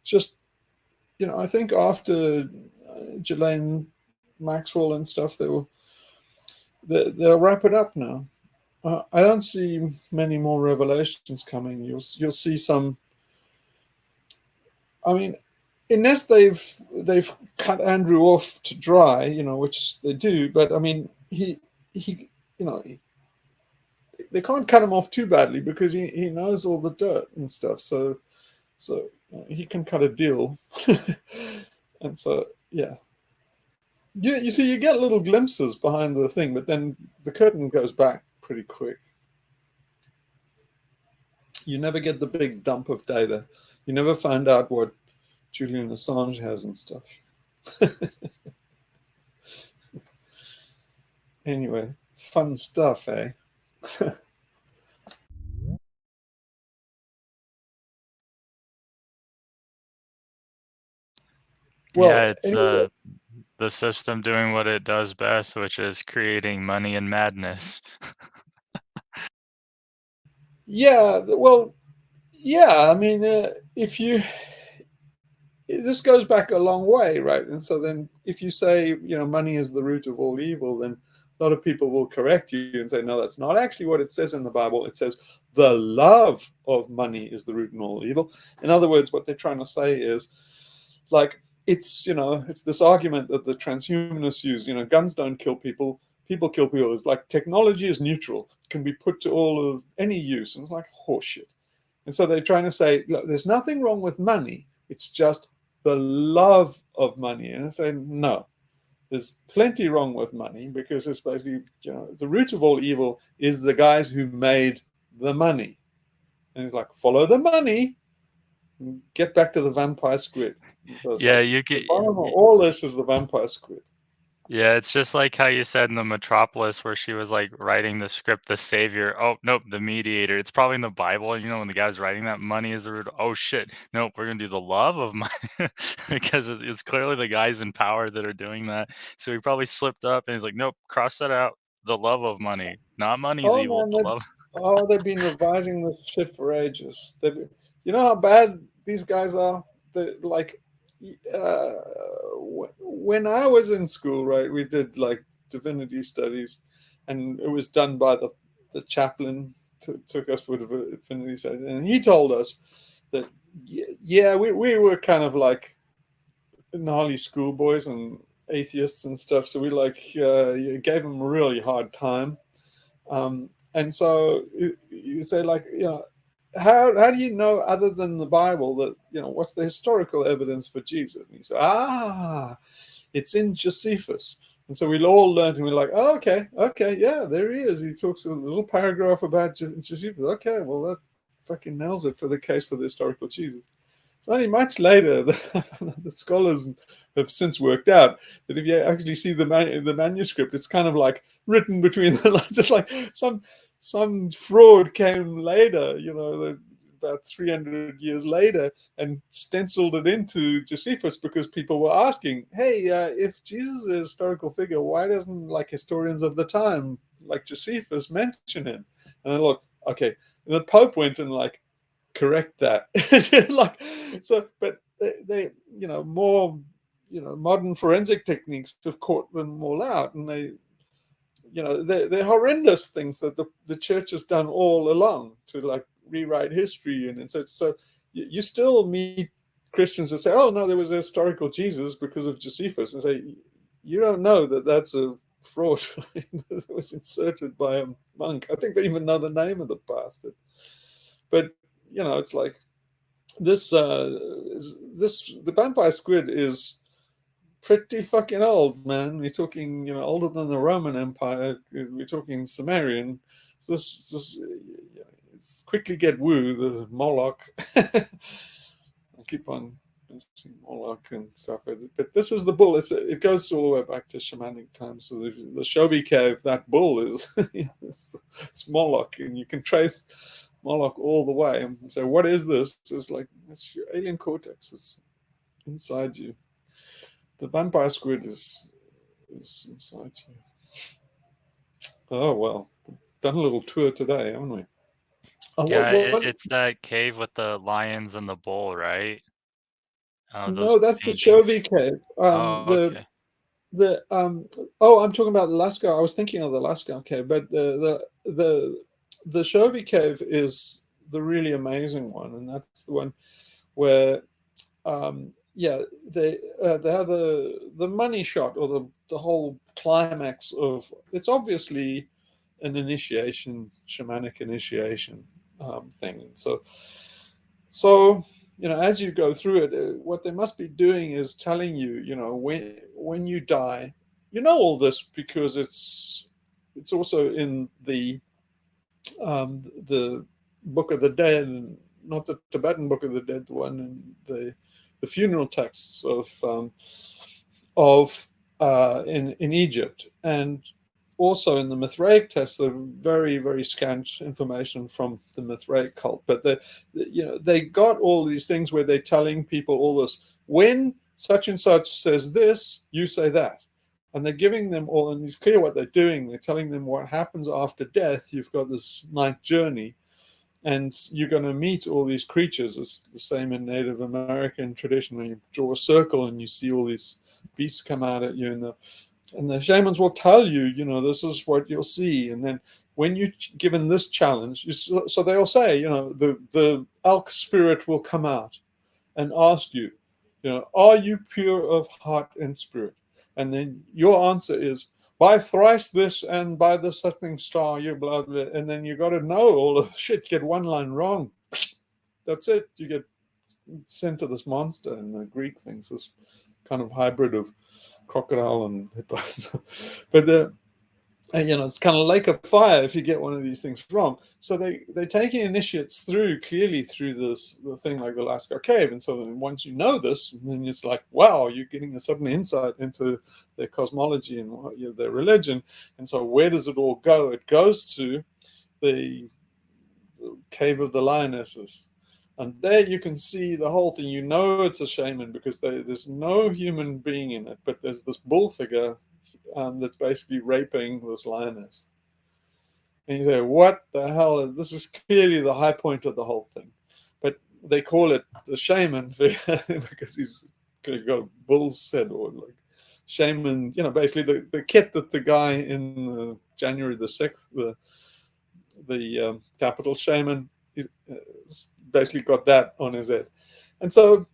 I think after Ghislaine Maxwell and stuff, they'll wrap it up now. I don't see many more revelations coming. You'll see some I mean, unless they've cut Andrew off to dry, which they do. But I mean, he they can't cut him off too badly because he knows all the dirt and stuff. So he can cut a deal, and so yeah. You see, you get little glimpses behind the thing, but then the curtain goes back pretty quick. You never get the big dump of data. You never find out what Julian Assange has and stuff. Anyway, fun stuff, eh? Yeah, Well, it's anyway, the system doing what it does best, which is creating money and madness. yeah, well, yeah, I mean, if you this goes back a long way, right? And so then if you say, money is the root of all evil, then a lot of people will correct you and say, no, that's not actually what it says in the Bible. It says the love of money is the root of all evil. In other words, what they're trying to say is, like, it's this argument that the transhumanists use, guns don't kill people, people kill people. It's like technology is neutral, it can be put to all of any use. And it's like horseshit. And so they're trying to say, look, there's nothing wrong with money, it's just the love of money. And I say, no, there's plenty wrong with money, because it's basically, the root of all evil is the guys who made the money. And it's like, follow the money, get back to the vampire squid. So it's Yeah, like, you the get. bottom of all this is the vampire squid. Yeah, it's just like how you said in the Metropolis where she was like writing the script, the savior. Oh, nope, the mediator. It's probably in the Bible, when the guy's writing that money is the root. Oh shit. Nope, we're gonna do the love of money because it's clearly the guys in power that are doing that. So he probably slipped up and he's like, nope, cross that out. The love of money. Not money's Oh evil, man, the love. they've been revising this shit for ages. You know how bad these guys are. Like, uh, when I was in school, right, we did like divinity studies, and it was done by the chaplain. Took us for divinity studies, and he told us that yeah, we were kind of like gnarly schoolboys and atheists and stuff. So we gave them a really hard time. And so you say, like, how do you know, other than the Bible, that, what's the historical evidence for Jesus? And you say, it's in Josephus. And so we all learned, and we're like, oh, okay, yeah, there he is. He talks a little paragraph about Josephus. Okay, well, that fucking nails it for the case for the historical Jesus. It's only much later that the scholars have since worked out that if you actually see the manuscript, it's kind of like written between the lines. It's like some fraud came later, about 300 years later, and stenciled it into Josephus, because people were asking, hey, if Jesus is a historical figure, why doesn't, like, historians of the time, like Josephus, mention him? And then, look, okay, and the Pope went and, like, correct that. Like, so, but they more modern forensic techniques have caught them all out, and they're horrendous things that the church has done all along to, like, rewrite history. And so you still meet Christians that say, oh no, there was a historical Jesus because of Josephus, and say, you don't know that that's a fraud that was inserted by a monk. I think they even know the name of the bastard. But it's like, the vampire squid is pretty fucking old, man. We're talking, older than the Roman Empire. We're talking Sumerian. So it's quickly get woo, the Moloch. I keep on mentioning Moloch and stuff, but this is the bull. It goes all the way back to shamanic times. So the Shobi cave, that bull is it's Moloch, and you can trace Moloch all the way. And so what is this? It's like, it's your alien cortex. It's inside you. The vampire squid is inside you. Oh well, done a little tour today, haven't we? Oh, Yeah, what? it's that cave with the lions and the bull, right? Those No, that's the paintings. Shobi cave. Oh, okay. The I'm talking about the Lascaux. I was thinking of the Lascaux cave, but the Shobi cave is the really amazing one, and that's the one where yeah, they have the money shot, or the whole climax of, it's obviously an initiation, shamanic initiation thing. So as you go through it, what they must be doing is telling you, when you die, all this because it's also in the Book of the Dead, not the Tibetan Book of the Dead, the one in the funeral texts of in Egypt, and also in the Mithraic text, the very, very scant information from the Mithraic cult. But they got all these things where they're telling people all this. When such and such says this, you say that. And they're giving them all, and it's clear what they're doing. They're telling them what happens after death. You've got this night journey, and you're going to meet all these creatures. It's the same in Native American tradition, when you draw a circle and you see all these beasts come out at you, and the shamans will tell you, this is what you'll see. And then when you're given this challenge, so they'll say, the elk spirit will come out and ask you, are you pure of heart and spirit? And then your answer is, by thrice this and by the setting star, you blah, blah. And then you got to know all of the shit. You get one line wrong, that's it. You get sent to this monster. And the Greek thinks this kind of hybrid of crocodile and hippos. But it's kind of lake of fire if you get one of these things wrong. So they're taking initiates clearly through the thing like the Lascaux Cave. And so then once you know this, then it's like, wow, you're getting a sudden insight into their cosmology and their religion. And so where does it all go? It goes to the Cave of the Lionesses. And there you can see the whole thing. It's a shaman because there's no human being in it, but there's this bull figure that's basically raping this lioness. And you say, what the hell? This is clearly the high point of the whole thing. But they call it the shaman figure because he's got a bull's head, or like shaman, basically the kit that the guy in January the 6th, the capital shaman, basically got that on his head. And so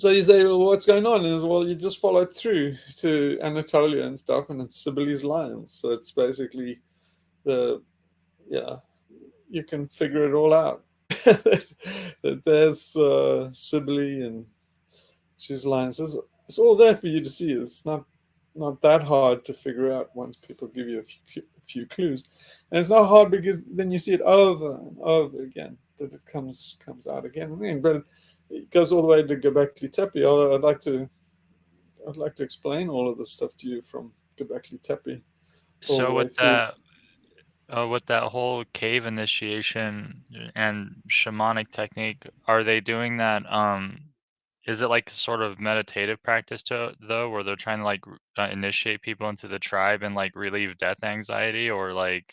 you say, well, what's going on? And well, you just followed through to Anatolia and stuff, and it's Sibyll's lions. So it's basically you can figure it all out. There's Sibyl and she's lions. It's all there for you to see. It's not that hard to figure out once people give you a few clues. And it's not hard because then you see it over and over again, that it comes out again and again. But it goes all the way to Göbekli Tepe. I'd like to explain all of this stuff to you from Göbekli Tepe. So with that whole cave initiation and shamanic technique, are they doing that? Is it like sort of meditative practice though, where they're trying to like initiate people into the tribe and like relieve death anxiety, or like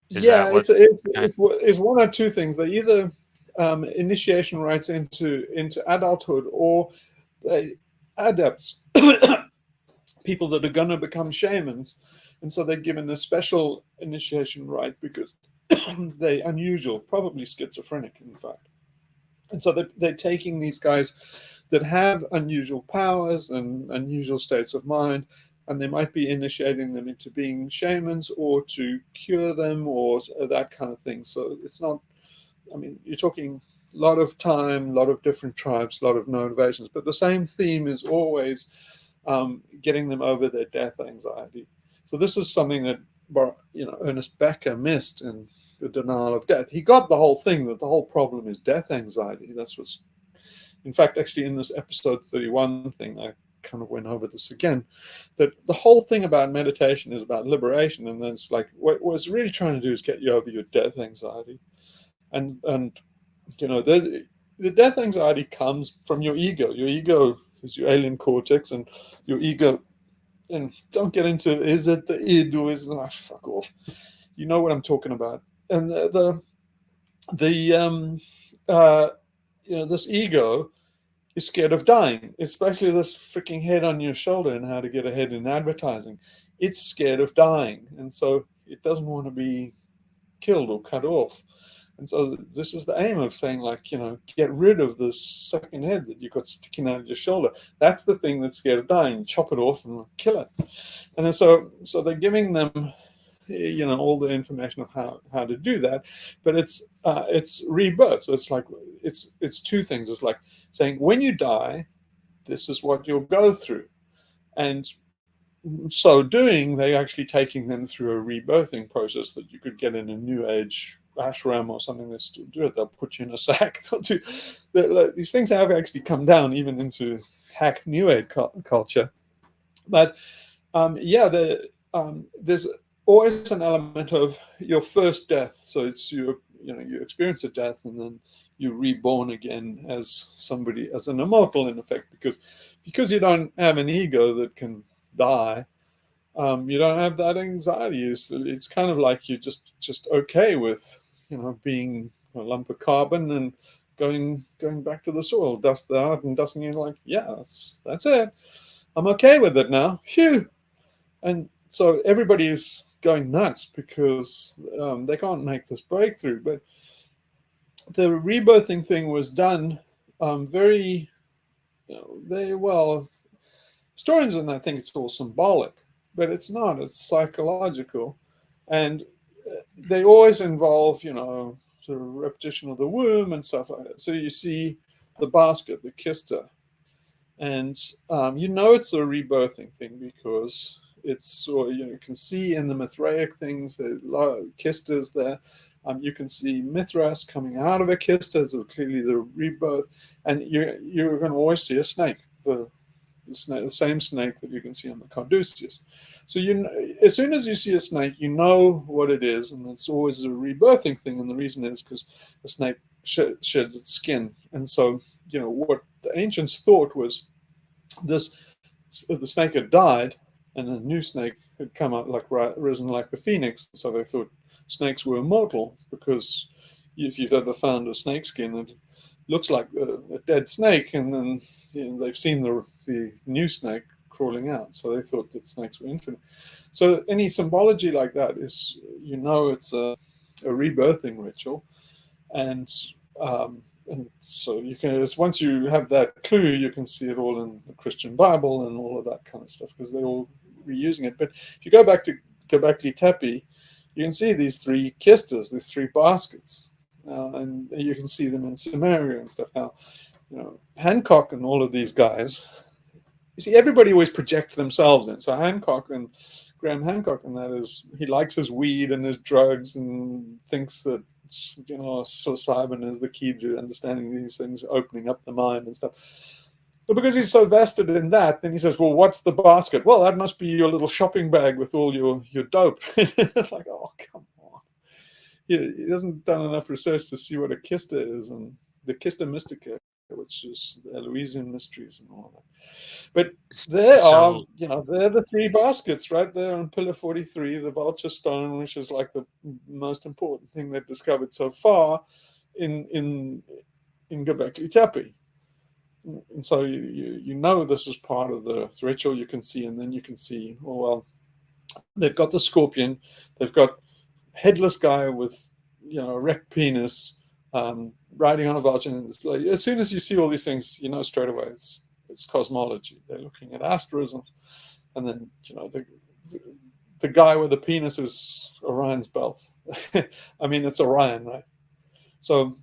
is that what kind? It's one or two things. They either initiation rites into adulthood, or they adepts, people that are going to become shamans, and so they're given a special initiation rite because they're unusual, probably schizophrenic, in fact. And so they're taking these guys that have unusual powers and unusual states of mind, and they might be initiating them into being shamans or to cure them or that kind of thing. So it's not, you're talking a lot of time, a lot of different tribes, a lot of motivations, but the same theme is always getting them over their death anxiety. So this is something that Ernest Becker missed in the denial of death. He got the whole thing, that the whole problem is death anxiety. That's what's, in fact, actually in this episode 31 thing, I kind of went over this again, that the whole thing about meditation is about liberation. And then it's like, what it's really trying to do is get you over your death anxiety. And the death anxiety comes from your ego. Your ego is your alien cortex, and your ego, and don't get into, is it the id or is it, fuck off. You know what I'm talking about. And this ego is scared of dying, especially this freaking head on your shoulder and how to get ahead in advertising. It's scared of dying, and so it doesn't want to be killed or cut off. And so this is the aim of saying, like, get rid of this second head that you've got sticking out of your shoulder. That's the thing that's scared of dying. Chop it off and kill it. And then so they're giving them, all the information of how to do that. But it's rebirth. So it's like it's two things. It's like saying, when you die, this is what you'll go through. And so doing, they're actually taking them through a rebirthing process that you could get in a New Age ashram or something. They still do it. They'll put you in a sack. These things have actually come down even into hack New Age culture. But there's always an element of your first death. So it's you experience a death, and then you're reborn again as somebody, as an immortal in effect, because you don't have an ego that can die. You don't have that anxiety. It's kind of like you're just okay with being a lump of carbon and going back to the soil, dust out and dusting. You're like, yeah, that's it. I'm okay with it now. Phew. And so everybody is going nuts because they can't make this breakthrough. But the rebirthing thing was done very well. Historians and I think it's all symbolic, but it's not. It's psychological, and they always involve sort of repetition of the womb and stuff like that. So you see the basket, the kista, and it's a rebirthing thing because it's you can see in the Mithraic things the kistas there. You can see Mithras coming out of a kista, so clearly the rebirth, and you're going to always see a snake, the same snake that you can see on the caduceus. So as soon as you see a snake, you know what it is, and it's always a rebirthing thing. And the reason is because the snake sheds its skin, and so what the ancients thought was the snake had died, and a new snake had come out, like risen like the phoenix. So they thought snakes were immortal, because if you've ever found a snake skin, it looks like a dead snake, and then they've seen the new snake crawling out, so they thought that snakes were infinite. So any symbology like that is, it's a rebirthing ritual, and so you can, once you have that clue, you can see it all in the Christian Bible and all of that kind of stuff, because they're all reusing it. But if you go back to Göbekli Tepe, you can see these three kistas, these three baskets, and you can see them in Sumeria and stuff. Now, Hancock and all of these guys, you see, everybody always projects themselves in. So Hancock and Graham Hancock, and that is, he likes his weed and his drugs and thinks that psilocybin is the key to understanding these things, opening up the mind and stuff. But because he's so vested in that, then he says, well, what's the basket? Well, that must be your little shopping bag with all your dope. It's like, oh, come on. He hasn't done enough research to see what a kista is, and the Kista Mystica, which is the Eloisian mysteries and all of that. But there are, they're the three baskets right there on Pillar 43, the vulture stone, which is like the most important thing they've discovered so far in Göbekli Tepe. And so this is part of the ritual. You can see, and then you can see, they've got the scorpion, they've got headless guy with erect penis riding on a vulture. And it's like, as soon as you see all these things, straight away it's cosmology. They're looking at asterisms, and then the guy with the penis is Orion's belt. I mean, it's Orion, right? So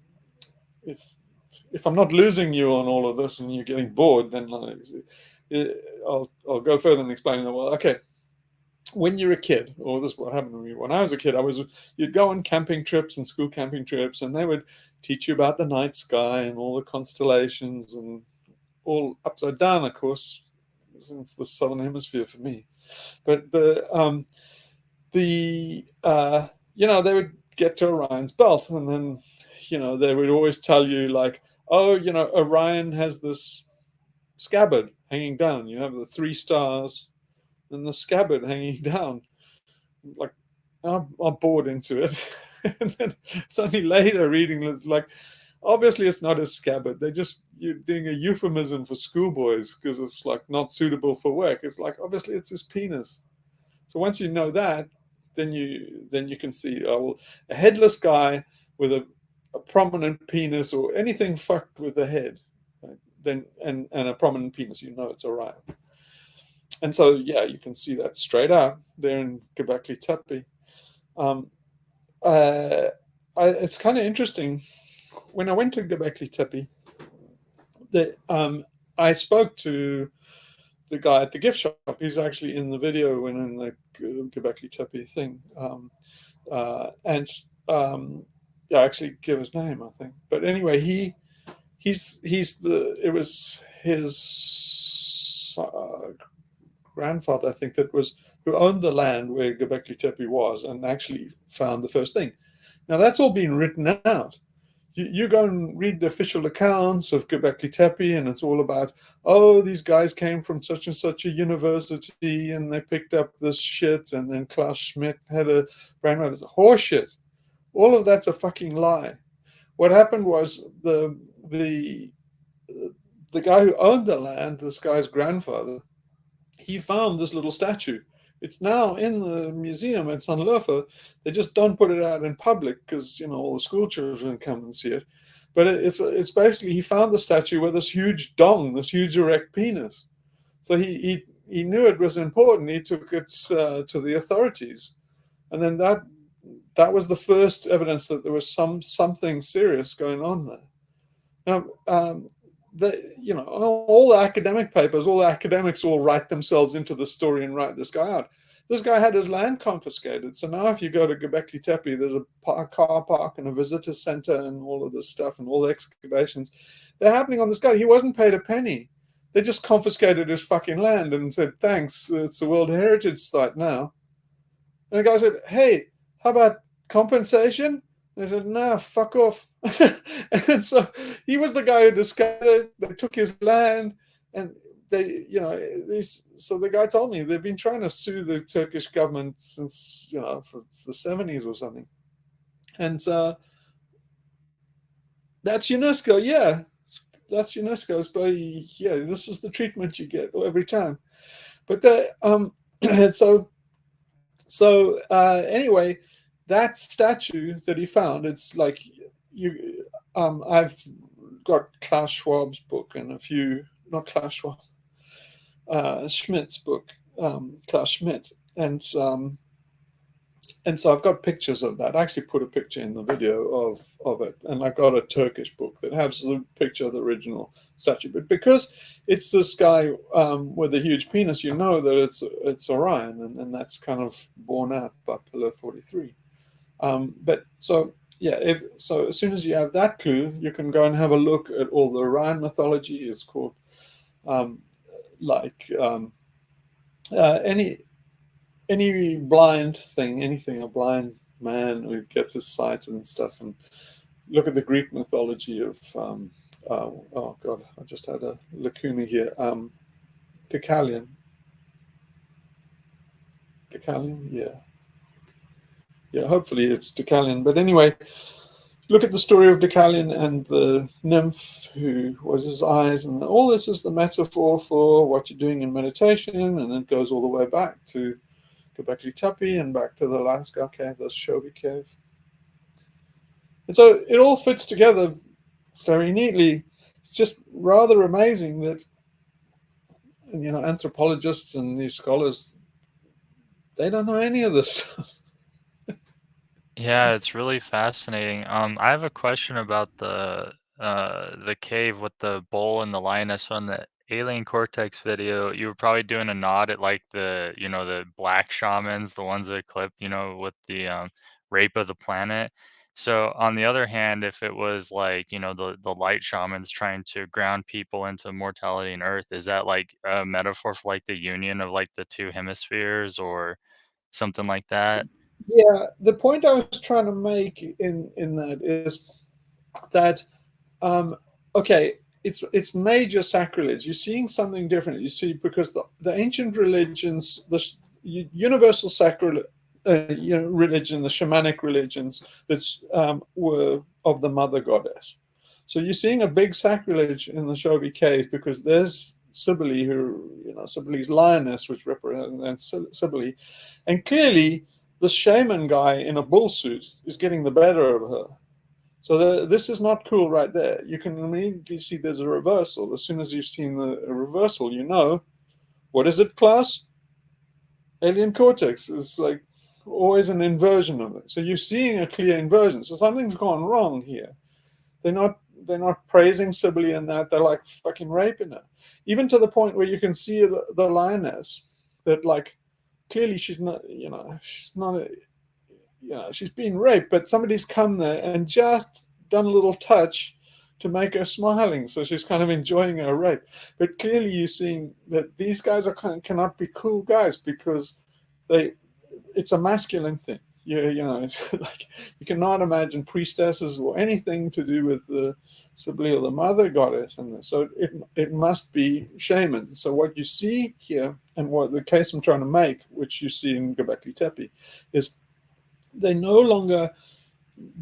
if I'm not losing you on all of this and you're getting bored, then I'll go further and explain that. Well, okay, when you're a kid, or this is what happened to me when I was a kid, you'd go on camping trips and school camping trips, and they would teach you about the night sky and all the constellations, and all upside down, of course, since the southern hemisphere for me. But they would get to Orion's belt, and then they would always tell you, like, oh, Orion has this scabbard hanging down. You have the 3 stars and the scabbard hanging down. Like, I'm bored into it. And then it's only later reading, like, obviously it's not a scabbard. You're doing a euphemism for schoolboys because it's like not suitable for work. It's like, obviously it's his penis. So once you know that, then you can see, a headless guy with a a prominent penis or anything fucked with the head, right? Then and a prominent penis, you know it's Orion. And so, yeah, you can see that straight out there in Göbekli Tepe. It's kind of interesting. When I went to Göbekli Tepe, I spoke to the guy at the gift shop. He's actually in the video when in the Göbekli Tepe thing. I actually give his name, I think. But anyway, it was his grandfather, I think, who owned the land where Göbekli Tepe was and actually found the first thing. Now that's all been written out. You go and read the official accounts of Göbekli Tepe, and it's all about, oh, these guys came from such and such a university and they picked up this shit, and then Klaus Schmidt had a brainwave. It's horseshit. All of that's a fucking lie. What happened was the guy who owned the land, this guy's grandfather, he found this little statue. It's now in the museum at Sanlöfe. They just don't put it out in public because, you know, all the school children come and see it. But it's basically, he found the statue with this huge dong, this huge erect penis. So he knew it was important. He took it to the authorities, and then that was the first evidence that there was something serious going on there. Now, all the academic papers, all the academics all write themselves into the story and write this guy out. This guy had his land confiscated. So now if you go to Göbekli Tepe, there's a car park and a visitor center and all of this stuff and all the excavations. They're happening on this guy. He wasn't paid a penny. They just confiscated his fucking land and said, thanks, it's a World Heritage Site now. And the guy said, hey, how about compensation? They said, nah, fuck off. And so he was the guy who discovered it. They took his land, and so the guy told me they've been trying to sue the Turkish government since, for the 70s or something. And that's UNESCO. Yeah, that's UNESCO's, but yeah, this is the treatment you get every time. But anyway, that statue that he found, it's like I've got Klaus Schwab's book and not Klaus Schwab, Schmidt's book, Klaus Schmidt, and so I've got pictures of that. I actually put a picture in the video of it, and I got a Turkish book that has the picture of the original statue. But because it's this guy with a huge penis, you know that it's Orion, and that's kind of borne out by Pillar 43. As soon as you have that clue, you can go and have a look at all the Orion mythology. It's called any blind thing, anything a blind man who gets his sight and stuff, and look at the Greek mythology of oh god, I just had a lacuna here. Deucalion, yeah, hopefully it's Deucalion. But anyway, look at the story of Deucalion and the nymph who was his eyes, and all this is the metaphor for what you're doing in meditation, and it goes all the way back to Göbekli Tepe and back to the Lascaux cave, the Shobi cave. And so it all fits together very neatly. It's just rather amazing that, anthropologists and these scholars, they don't know any of this stuff. Yeah, it's really fascinating. I have a question about the cave with the bull and the lioness on the alien cortex video. You were probably doing a nod at like the black shamans, the ones that clipped, with the rape of the planet. So on the other hand, if it was like, the light shamans trying to ground people into mortality and earth, is that like a metaphor for like the union of like the two hemispheres or something like that? Yeah, the point I was trying to make in that is that okay, it's major sacrilege. You're seeing something different. You see, because the ancient religions, the universal sacrilege, religion, the shamanic religions that were of the mother goddess. So you're seeing a big sacrilege in the Shobi cave because there's Cybele, Cybele's lioness, which represents Cybele, and clearly the shaman guy in a bull suit is getting the better of her. So this is not cool right there. You can immediately see there's a reversal. As soon as you've seen the reversal, you know, what is it, class? Alien cortex is like always an inversion of it. So you're seeing a clear inversion. So something's gone wrong here. They're not praising Sibylle in that. They're like fucking raping her. Even to the point where you can see the lioness that like clearly she's not, she's not a, she's been raped, but somebody's come there and just done a little touch to make her smiling. So she's kind of enjoying her rape. But clearly you're seeing that these guys cannot be cool guys because it's a masculine thing. It's like you cannot imagine priestesses or anything to do with the Sibylle or the mother goddess, and so it must be shamans. So what you see here, and what the case I'm trying to make, which you see in Göbekli Tepe, is they're no longer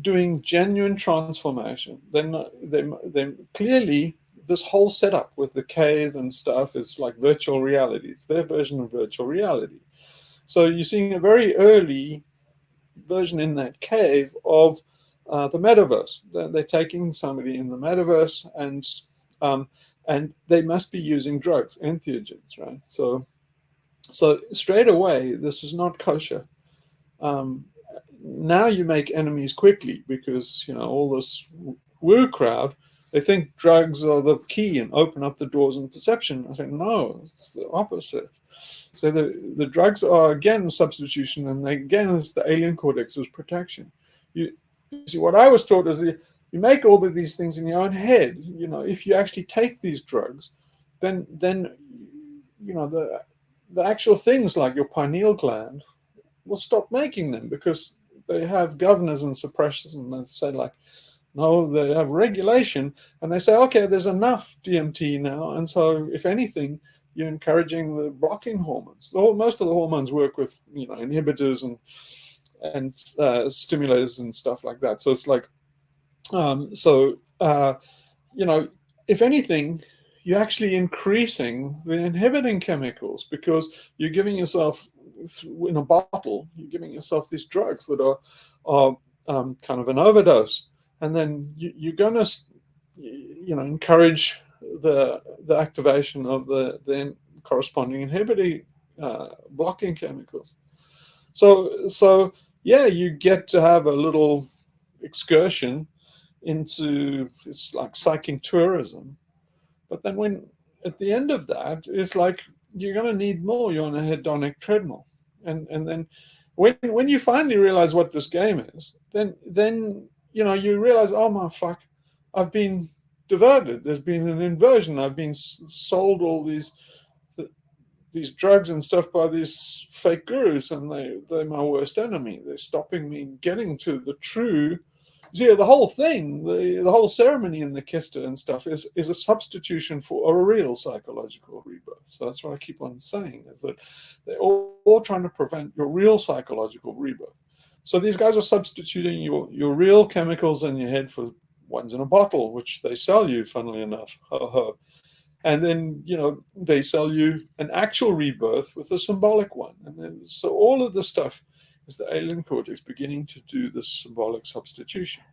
doing genuine transformation. They're not. They're clearly, this whole setup with the cave and stuff is like virtual reality. It's their version of virtual reality. So you're seeing a very early version in that cave of the metaverse. They're taking somebody in the metaverse, and they must be using drugs, entheogens, right? So straight away, this is not kosher. Now you make enemies quickly because all this woo crowd, they think drugs are the key and open up the doors in perception. I say no, it's the opposite. So the drugs are again substitution, and again it's the alien cortex's protection. You see, what I was taught is you make all of these things in your own head. If you actually take these drugs, then the actual things like your pineal gland will stop making them because they have governors and suppressors, and they say like, no, they have regulation, and they say, okay, there's enough DMT now, and so if anything, you're encouraging the blocking hormones. Most of the hormones work with inhibitors and stimulators and stuff like that. So it's like, if anything, you're actually increasing the inhibiting chemicals because you're giving yourself in a bottle. You're giving yourself these drugs that are kind of an overdose, and then you're going to encourage the activation of the corresponding inhibiting blocking chemicals. So yeah, you get to have a little excursion into, it's like psychic tourism, but then when at the end of that, it's like you're going to need more. You're on a hedonic treadmill, and then when you finally realize what this game is, then you realize, oh my fuck, I've been diverted. There's been an inversion. I've been sold all these drugs and stuff by these fake gurus, and they're my worst enemy. They're stopping me getting to the true. See, the whole thing, the whole ceremony in the Kista and stuff is a substitution for a real psychological rebirth. So that's what I keep on saying, is that they're all trying to prevent your real psychological rebirth. So these guys are substituting your real chemicals in your head for ones in a bottle, which they sell you, funnily enough. Ho, ho. And then, they sell you an actual rebirth with a symbolic one. And then, so all of this stuff is the alien cortex beginning to do this symbolic substitution.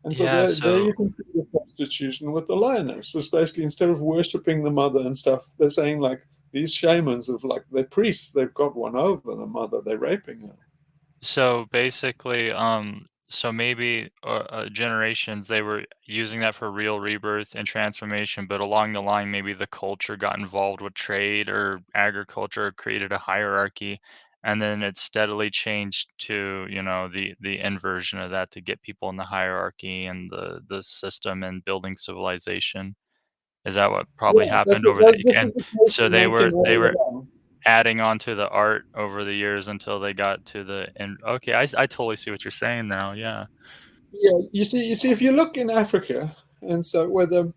And so there you can see the substitution with the lioness. So basically, instead of worshipping the mother and stuff, they're saying like these shamans of like, they're priests, they've got one over the mother, they're raping her. So basically, so maybe generations they were using that for real rebirth and transformation, but along the line, maybe the culture got involved with trade or agriculture, created a hierarchy, and then it steadily changed to the inversion of that to get people in the hierarchy and the system and building civilization. Is that what probably Yeah, happened over the this and is the case so you're making they all were along. adding on to the art over the years until they got to the and okay, I totally see what you're saying now. Yeah. Yeah, you see, if you look in Africa, and so where the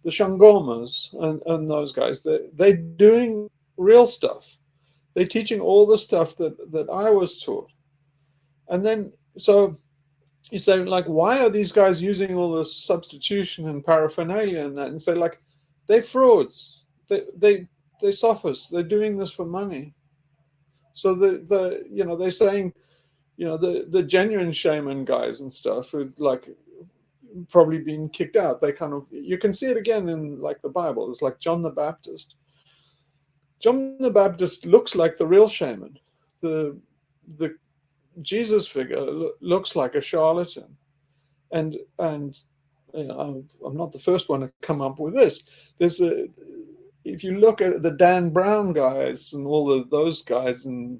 Shangomas and those guys, they're doing real stuff. They're teaching all the stuff that I was taught. And then, so you say, like, why are these guys using all this substitution and paraphernalia and that? And say, like, they're frauds. They're sophists. They're doing this for money. So they're saying, the genuine shaman guys and stuff, who like, probably been kicked out. They kind of, you can see it again in like the Bible. It's like John the Baptist. John the Baptist looks like the real shaman. The Jesus figure looks like a charlatan, and I'm not the first one to come up with this. If you look at the Dan Brown guys and all of those guys, and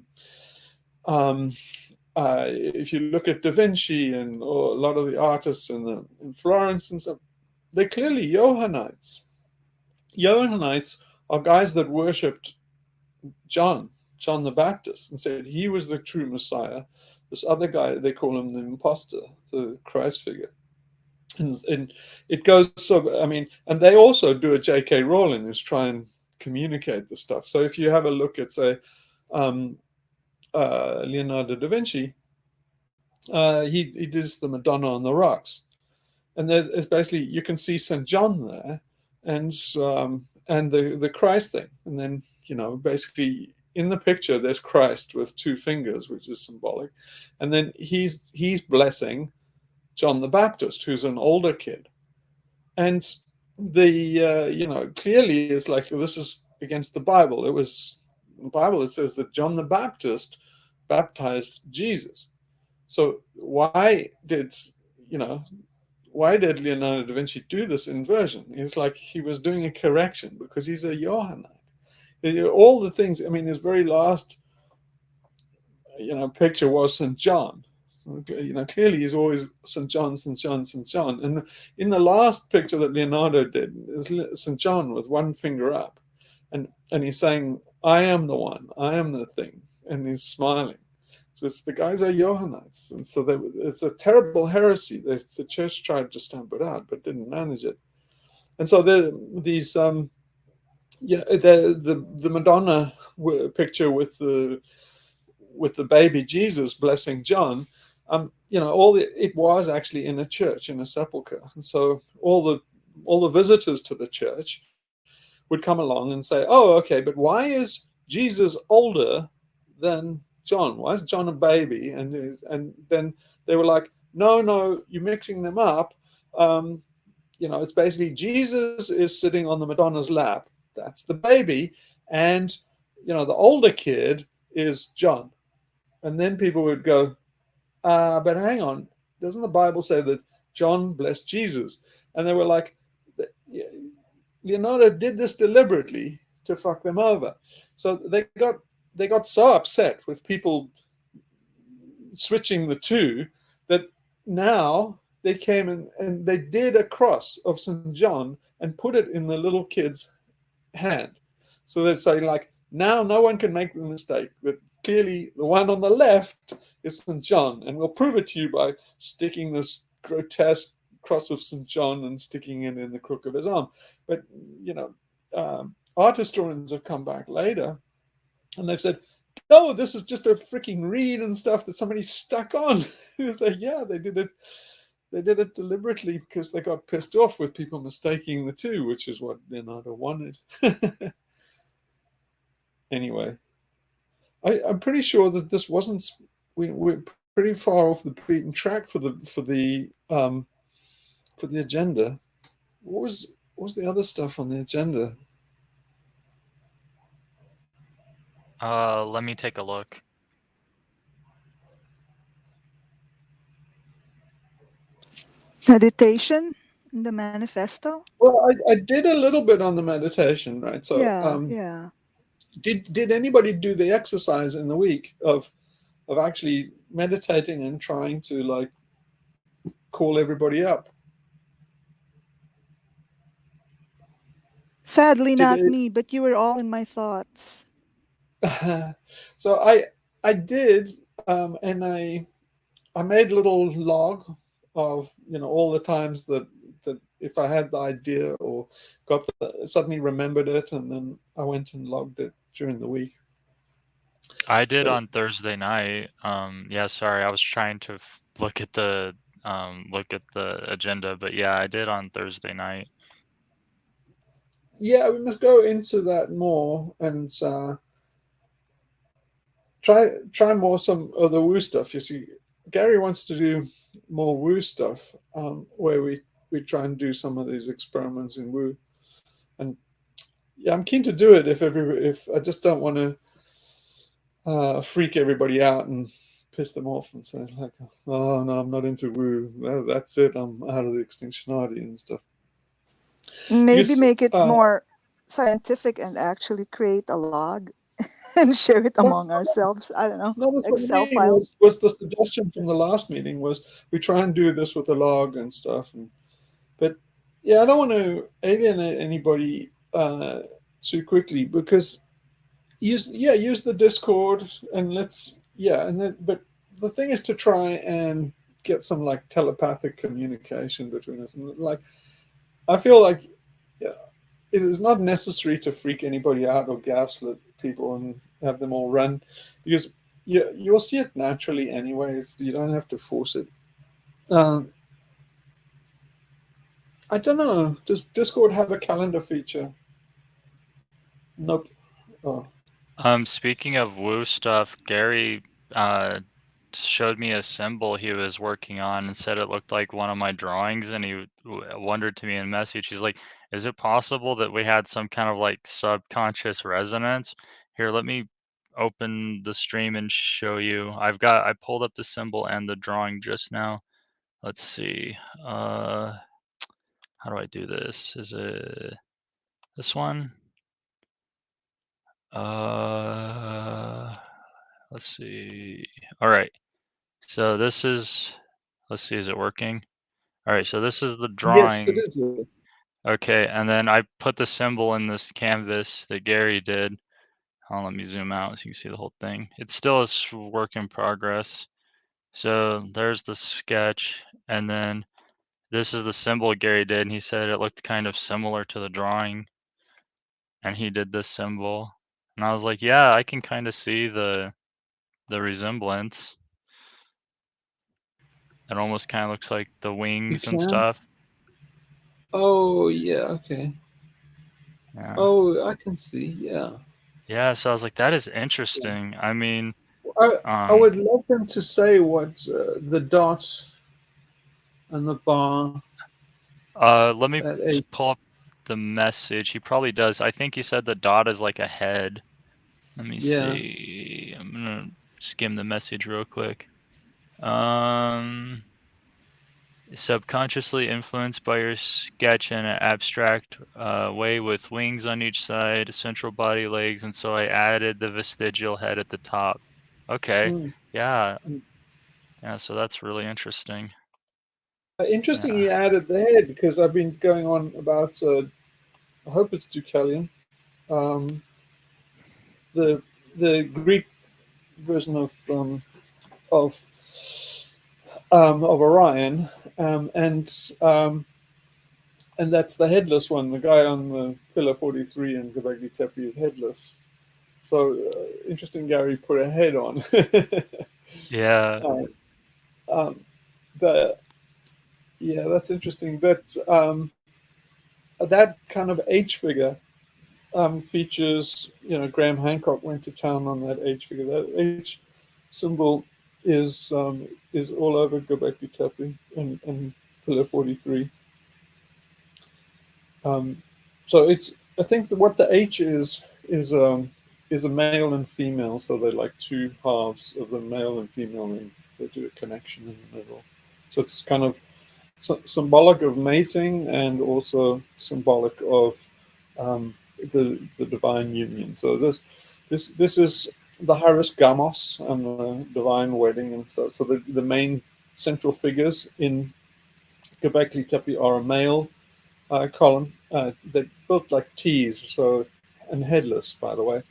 if you look at Da Vinci and or a lot of the artists in Florence and stuff, they're clearly Johannites. Johannites are guys that worshipped John the Baptist, and said he was the true Messiah. This other guy, they call him the imposter, the Christ figure. And it goes so, I mean, and they also do a J.K. Rowling is try and communicate the stuff. So if you have a look at, say, Leonardo da Vinci, he does the Madonna on the Rocks, and there's basically, you can see St. John there, and the Christ thing, and then basically in the picture there's Christ with two fingers, which is symbolic, and then he's blessing John the Baptist, who's an older kid, and the clearly it's like, this is against the Bible. It was in the Bible, it says that John the Baptist baptized Jesus. So why did Leonardo da Vinci do this inversion? It's like he was doing a correction because he's a Johannite. All the things, I mean, his very last picture was St. John. Clearly he's always St. John, St. John, St. John. And in the last picture that Leonardo did is St. John with one finger up. And he's saying, I am the one, I am the thing. And he's smiling. So the guys are Johannites. And so it's a terrible heresy. The church tried to stamp it out, but didn't manage it. And so these, the Madonna picture with the baby Jesus blessing John, it was actually in a church, in a sepulchre. And so all the visitors to the church would come along and say, oh, okay, but why is Jesus older than John? Why is John a baby? And then they were like, no, you're mixing them up. It's basically Jesus is sitting on the Madonna's lap. That's the baby. And, the older kid is John. And then people would go, but hang on, doesn't the Bible say that John blessed Jesus? And they were like, Leonardo did this deliberately to fuck them over. So they got so upset with people switching the two that now they came and they did a cross of St. John and put it in the little kid's hand. So they'd say, like, now no one can make the mistake that clearly the one on the left is St. John, and we'll prove it to you by sticking this grotesque cross of St. John and sticking it in the crook of his arm. But art historians have come back later and they've said, no, this is just a freaking reed and stuff that somebody stuck on. It's like, yeah, they did it deliberately because they got pissed off with people mistaking the two, which is what Leonardo wanted. Anyway, I'm pretty sure that this wasn't. We're pretty far off the beaten track for the agenda. What was the other stuff on the agenda? Let me take a look. Meditation in the manifesto. Well, I did a little bit on the meditation, right? So yeah. Did anybody do the exercise in the week of actually meditating and trying to like call everybody up? Sadly, not me, but you were all in my thoughts. So I did, and I made a little log of all the times that if I had the idea or suddenly remembered it, and then I went and logged it during the week. I did on Thursday night. Yeah, sorry, I was trying to look at the agenda, but yeah, I did on Thursday night. Yeah, we must go into that more and try more some of the woo stuff. You see, Gary wants to do more Wu stuff, where we try and do some of these experiments in Wu. And yeah, I'm keen to do it if I just don't want to freak everybody out and piss them off and say like, oh no, I'm not into Wu. Well, that's it. I'm out of the Extinctionati and stuff. Maybe Because make it more scientific and actually create a log and share it what among ourselves. I don't know, another for Excel me file. was the suggestion from the last meeting was we try and do this with the log and stuff. But yeah, I don't want to alienate anybody too quickly because use the Discord and and then but the thing is to try and get some like telepathic communication between us. And like I feel like yeah, it is not necessary to freak anybody out or gaslit people and have them all run because you'll see it naturally anyways. You don't have to force it. Um, I don't know. Does Discord have a calendar feature? Nope. Oh, Speaking of Woo stuff, Gary showed me a symbol he was working on and said it looked like one of my drawings, and he wondered to me in message, he's like, is it possible that we had some kind of like subconscious resonance? Here, let me open the stream and show you. I pulled up the symbol and the drawing just now. Let's see. How do I do this? Is it this one? Let's see. All right. So this is, let's see, is it working? All right, so this is the yes, it drawing. is. Okay, and then I put the symbol in this canvas that Gary did. Let me zoom out so you can see the whole thing. It still is work in progress. So there's the sketch, and then this is the symbol Gary did, and he said it looked kind of similar to the drawing, and he did this symbol. And I was like, yeah, I can kind of see the resemblance. It almost kind of looks like the You wings and can. stuff. Oh yeah. Okay. Yeah. Oh, I can see. Yeah. Yeah, so I was like, that is Yeah. interesting. I mean, I would love them to say what the dot and the bar let me at a pull up the message. He probably does. I think he said the dot is like a head. Let me yeah. see. I'm gonna skim the message real quick. Um, Subconsciously influenced by your sketch in an abstract way with wings on each side, central body, legs, and so I added the vestigial head at the top. Okay. Mm. Yeah. Yeah, so that's really interesting. Interesting. Yeah. He added the head because I've been going on about. I hope it's Deucalion. Um, the Greek version of of Orion, and that's the headless one. The guy on the pillar 43 in Göbekli Tepe is headless. So interesting, Gary put a head on. Yeah. uh, um, the yeah, that's interesting. But that kind of H figure features. Graham Hancock went to town on that H figure. That H symbol is all over Göbekli Tepe and Pillar 43. Um, so it's I think that what the H is a male and female. So they're like two halves of the male and female, and they do a connection in the middle. So it's kind of symbolic of mating and also symbolic of the divine union. So this is the Haris Gamos and the divine wedding and stuff. So the main central figures in Göbekli Tepe are a male column. They're built like T's, so and headless, by the way.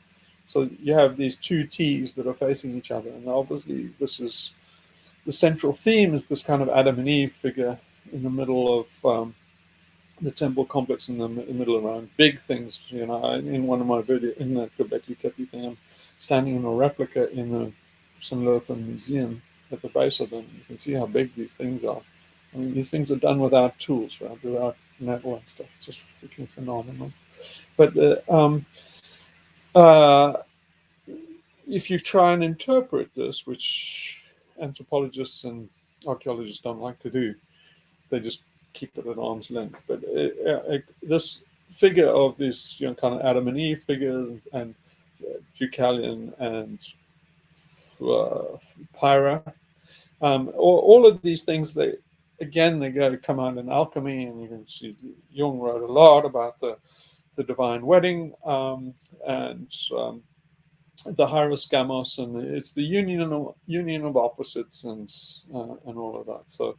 So you have these two T's that are facing each other, and obviously this is the central theme is this kind of Adam and Eve figure in the middle of the temple complex in the middle around big things. In one of my video in the Göbekli Tepe thing, I'm standing in a replica in the Sanlurfen Museum at the base of them. You can see how big these things are. I mean, these things are done without tools, right? Without metal and stuff. It's just freaking phenomenal. But uh, if you try and interpret this, which anthropologists and archaeologists don't like to do. They just keep it at arm's length. But this figure of this kind of Adam and Eve figure and Deucalion and Pyra, all of these things, they come out in alchemy, and you can see Jung wrote a lot about the divine wedding, and the Hieros Gamos, and it's the union of opposites, and all of that. So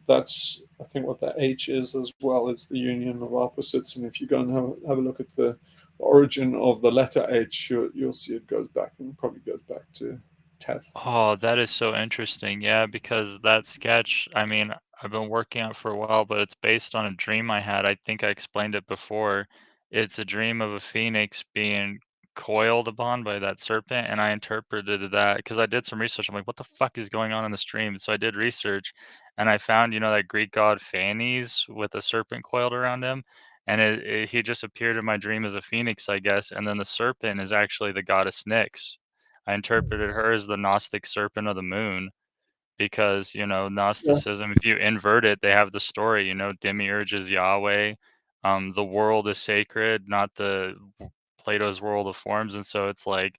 that's I think what the H is as well. It's the union of opposites, and if you go and have a look at the origin of the letter H, you'll see it goes back, and probably goes back to Teth. Oh, that is so interesting. Yeah, because that sketch, I mean, I've been working on it for a while, but it's based on a dream I had. I think I explained it before. It's a dream of a phoenix being coiled upon by that serpent, and I interpreted that because I did some research. I'm like, what the fuck is going on in this dream? So I did research, and I found, that Greek god Phanes with a serpent coiled around him, and he just appeared in my dream as a phoenix, I guess, and then the serpent is actually the goddess Nyx. I interpreted her as the Gnostic serpent of the moon because, Yeah. Gnosticism, if you invert it, they have the story, Demiurge is Yahweh. The world is sacred, not Plato's world of forms. And so it's like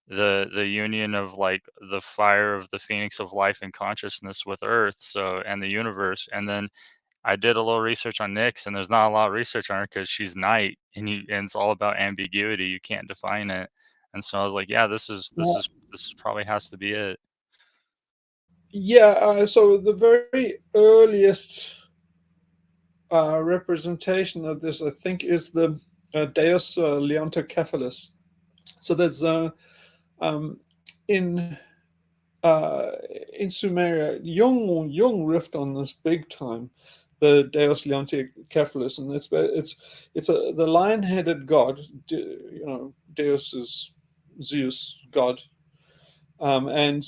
the union of like the fire of the phoenix of life and consciousness with Earth, and the universe. And then I did a little research on Nyx, and there's not a lot of research on her because she's night, and it's all about ambiguity. You can't define it. And so I was like, yeah, this probably has to be it. Yeah, so the very earliest representation of this, I think, is the Deus Leontocephalus. So there's in in Sumeria, Jung riffed on this big time, the Deus Leontocephalus, and it's the lion-headed god. Deus is Zeus, God, and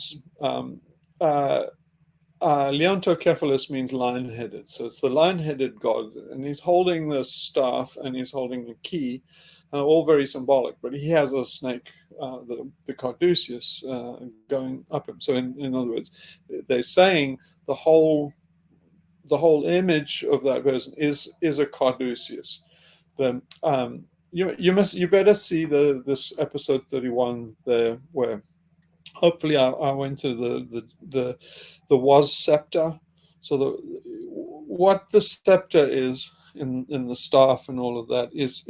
Leontocephalus means lion-headed, so it's the lion-headed god, and he's holding the staff and he's holding the key, all very symbolic. But he has a snake, the Caduceus, going up him. So in other words, they're saying the whole image of that person is a Caduceus. You better see this episode 31 there, where hopefully I went to the was scepter. So what the scepter is in the staff and all of that is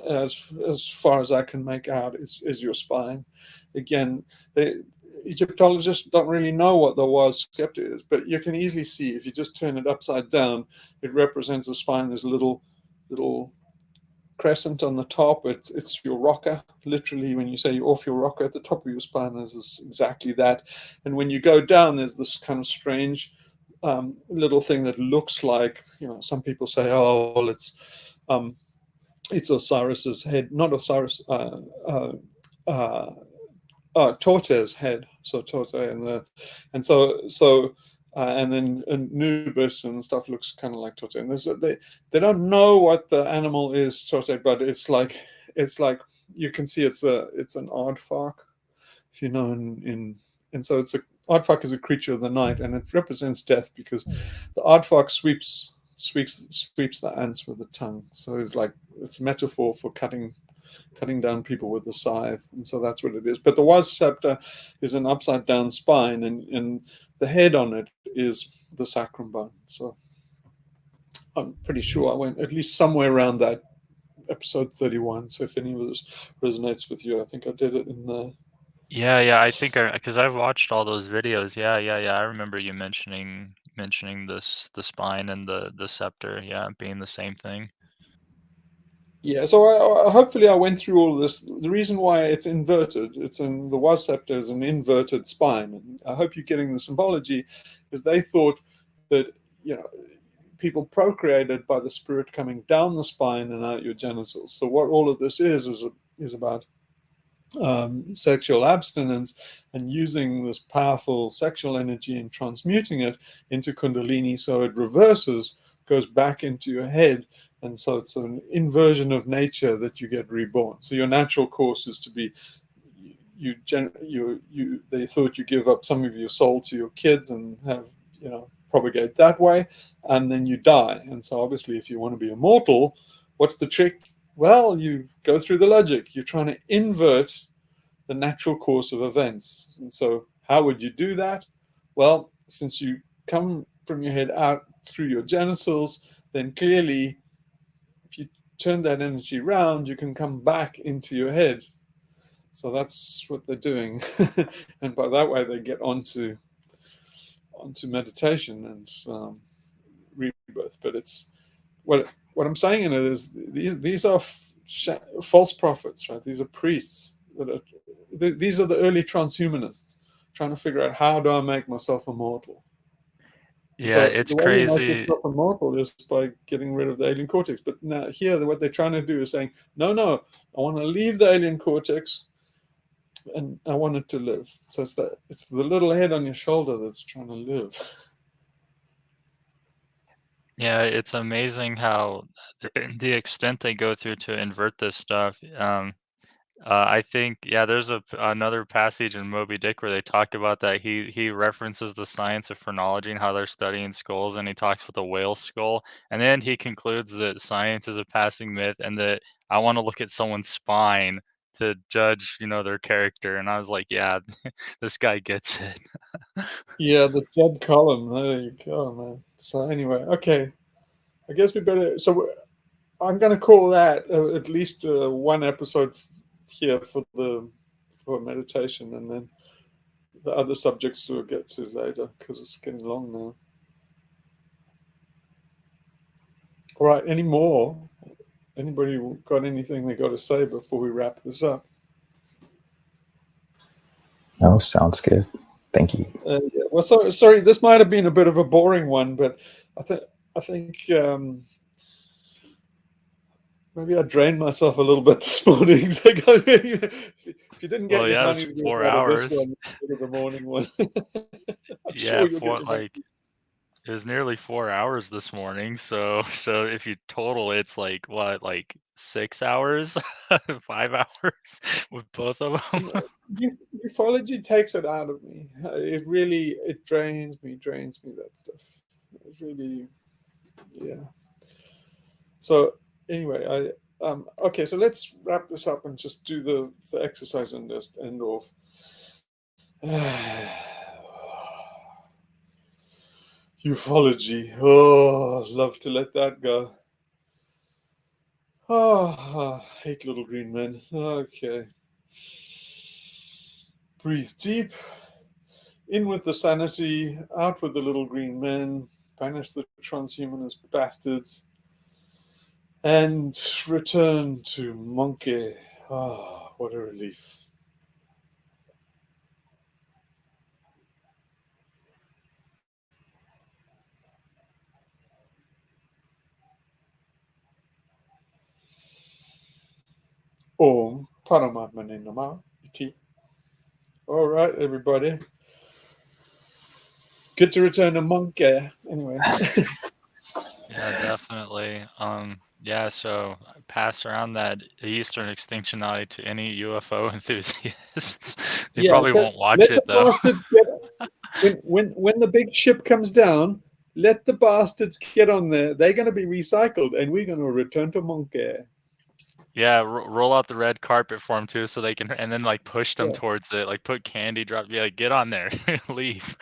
as far as I can make out is your spine. Again, Egyptologists don't really know what the was scepter is, but you can easily see if you just turn it upside down, it represents the spine. There's a little crescent on the top. It's your rocker. Literally, when you say you're off your rocker, at the top of your spine is exactly that. And when you go down, there's this kind of strange little thing that looks like, some people say, oh, well, it's Osiris's head, not Osiris, Torte's head. So Torte and then Anubis and stuff looks kind of like Torte. And they don't know what the animal is, Torte, but it's like you can see it's an aardvark, if you know. And so aardvark is a creature of the night, and it represents death because the aardvark sweeps the ants with the tongue. So it's a metaphor for cutting down people with the scythe, and so that's what it is. But the was scepter is an upside down spine, and the head on it is the sacrum bone. So I'm pretty sure I went at least somewhere around that episode 31. So if any of this resonates with you, I think I did it in the. Yeah, I think because I've watched all those videos. Yeah. I remember you mentioning the spine and the scepter, being the same thing. Yeah, so hopefully I went through all of this. The reason why it's inverted, the was scepter is an inverted spine. And I hope you're getting the symbology, is they thought that, people procreated by the spirit coming down the spine and out your genitals. So what all of this is about sexual abstinence and using this powerful sexual energy and transmuting it into Kundalini, so it reverses, goes back into your head. And so it's an inversion of nature that you get reborn. So your natural course is to be they thought you give up some of your soul to your kids and have, propagate that way, and then you die. And so obviously, if you want to be immortal, what's the trick? Well, you go through the logic. You're trying to invert the natural course of events. And so how would you do that? Well, since you come from your head out through your genitals, then clearly if you turn that energy around, you can come back into your head. So that's what they're doing. And by that way, they get onto meditation and rebirth. But it's what I'm saying in it is these are false prophets, right? These are priests these are the early transhumanists trying to figure out, how do I make myself immortal? Yeah, So it's the way you make crazy. yourself immortal is by getting rid of the alien cortex. But now here, what they're trying to do is saying, no, I want to leave the alien cortex and I want it to live. So it's the little head on your shoulder that's trying to live. Yeah, it's amazing how the extent they go through to invert this stuff. I think, yeah, there's another passage in Moby Dick where they talk about that. He references the science of phrenology and how they're studying skulls, and he talks with a whale skull, and then he concludes that science is a passing myth, and that I want to look at someone's spine to judge, their character. And I was like, yeah, this guy gets it. Yeah, the Jed column. There you go, man. So anyway, okay. I guess we better. So I'm going to call that at least one episode here for meditation, and then the other subjects we'll get to later because it's getting long now. All right. Any more? Anybody got anything they got to say before we wrap this up? No, sounds good. Thank you. Yeah. Well, sorry. This might have been a bit of a boring one, but I think maybe I drained myself a little bit this morning. If you didn't get Well, your yeah, it's money's worth 4 out of this hours. one, go to the morning one. I'm Yeah, sure you'll get your money. it was nearly 4 hours this morning. So if you total, it's like what, like 6 hours, 5 hours with both of them. Ufology takes it out of me. It drains me, that stuff. It really, yeah. So anyway, okay, so let's wrap this up and just do the exercise and just end off. Ufology. Oh, I'd love to let that go. Oh, I hate little green men. Okay. Breathe deep. In with the sanity, out with the little green men, banish the transhumanist bastards, and return to monkey. Ah, what a relief. Om Paramatmane Namah Iti. All right, everybody. Good to return to monkey. Anyway. Yeah, definitely. Yeah, so pass around that Eastern Extinctionati to any UFO enthusiasts. They Yeah, probably won't watch let the it though. bastards get when the big ship comes down. Let the bastards get on there. They're going to be recycled, and we're going to return to monkey. Yeah, roll out the red carpet for them too, so they can, and then like push them Yeah. towards it, like put candy drop. Yeah, like, get on there, leave.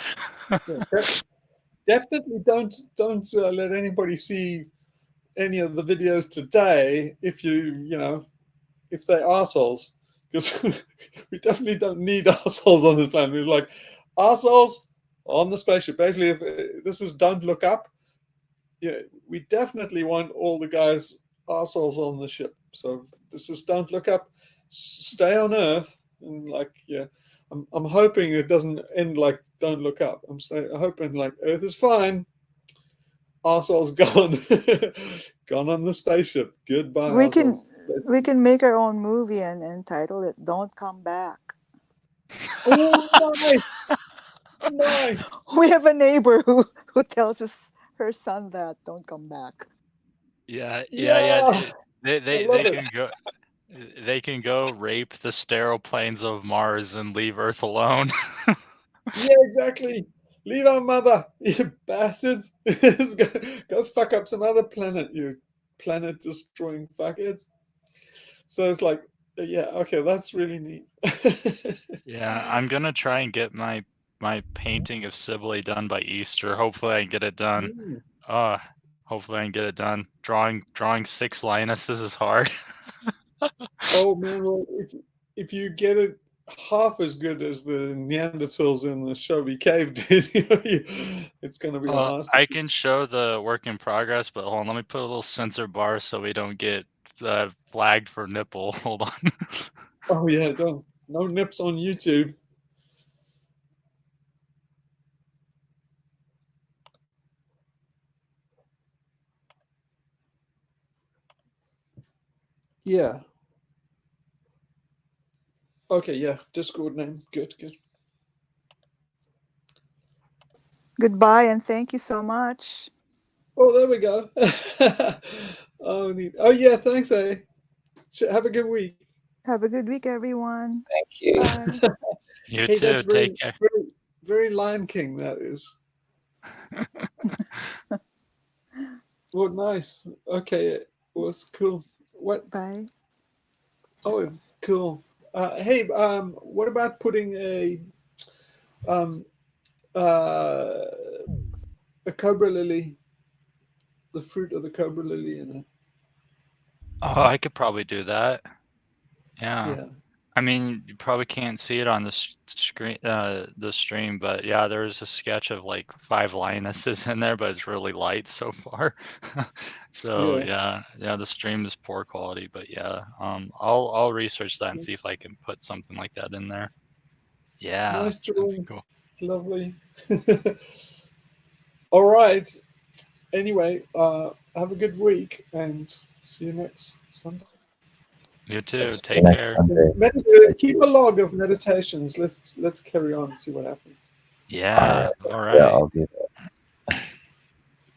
Yeah, definitely don't let anybody see any of the videos today if if they're arseholes, because we definitely don't need arseholes on this planet. We're like arseholes on the spaceship. Basically, if this is Don't Look Up, yeah, we definitely want all the guys arseholes on the ship. So this is Don't Look Up. Stay on Earth, and I'm hoping it doesn't end like Don't Look Up. I'm hoping like Earth is fine. Arsehole's gone, gone on the spaceship. Goodbye, We arseholes. can make our own movie and entitle it "Don't Come Back." Oh, nice. We have a neighbor who tells her son that "Don't come back." Yeah. Yeah, I They love it. can go. They can go rape the sterile plains of Mars and leave Earth alone. Yeah, exactly. Leave our mother, you bastards. Go fuck up some other planet, you planet destroying fuckheads. So it's like, yeah, okay, that's really neat. Yeah, I'm gonna try and get my painting of Sibley done by Easter. Hopefully I can get it done. Mm. Hopefully I can get it done. Drawing 6 lionesses is hard. Oh man, well, if you get it half as good as the Neanderthals in the Shobi Cave did, it's going to be a I masterpiece. can show the work in progress, but hold on, let me put a little censor bar so we don't get flagged for nipple. Hold on. Oh yeah, no nips on YouTube. Yeah. Okay, yeah. Discord name. Good. Goodbye and thank you so much. Oh, there we go. Oh, neat. Oh, yeah. Thanks, eh? Have a good week. Have a good week, everyone. Thank you. Bye. You Hey, that's too. Take very, care. very, very Lion King. That is. Oh, nice. Okay, well, it's cool. What? Bye. Oh, cool. Hey, what about putting um, uh, a cobra lily, the fruit of the cobra lily in it? Oh, I could probably do that. Yeah. Yeah. I mean, you probably can't see it on the screen, the stream, but yeah, there's a sketch of like 5 lionesses in there, but it's really light so far. So Yeah. yeah, the stream is poor quality, but yeah, I'll research that and see if I can put something like that in there. Yeah, Nice that'd be drawing. cool. Lovely. All right. Anyway, have a good week and see you next Sunday. You too. Let's see you Take next care. Sunday. Keep a log of meditations. Let's carry on and see what happens. Yeah. All Yeah, right. I'll do that.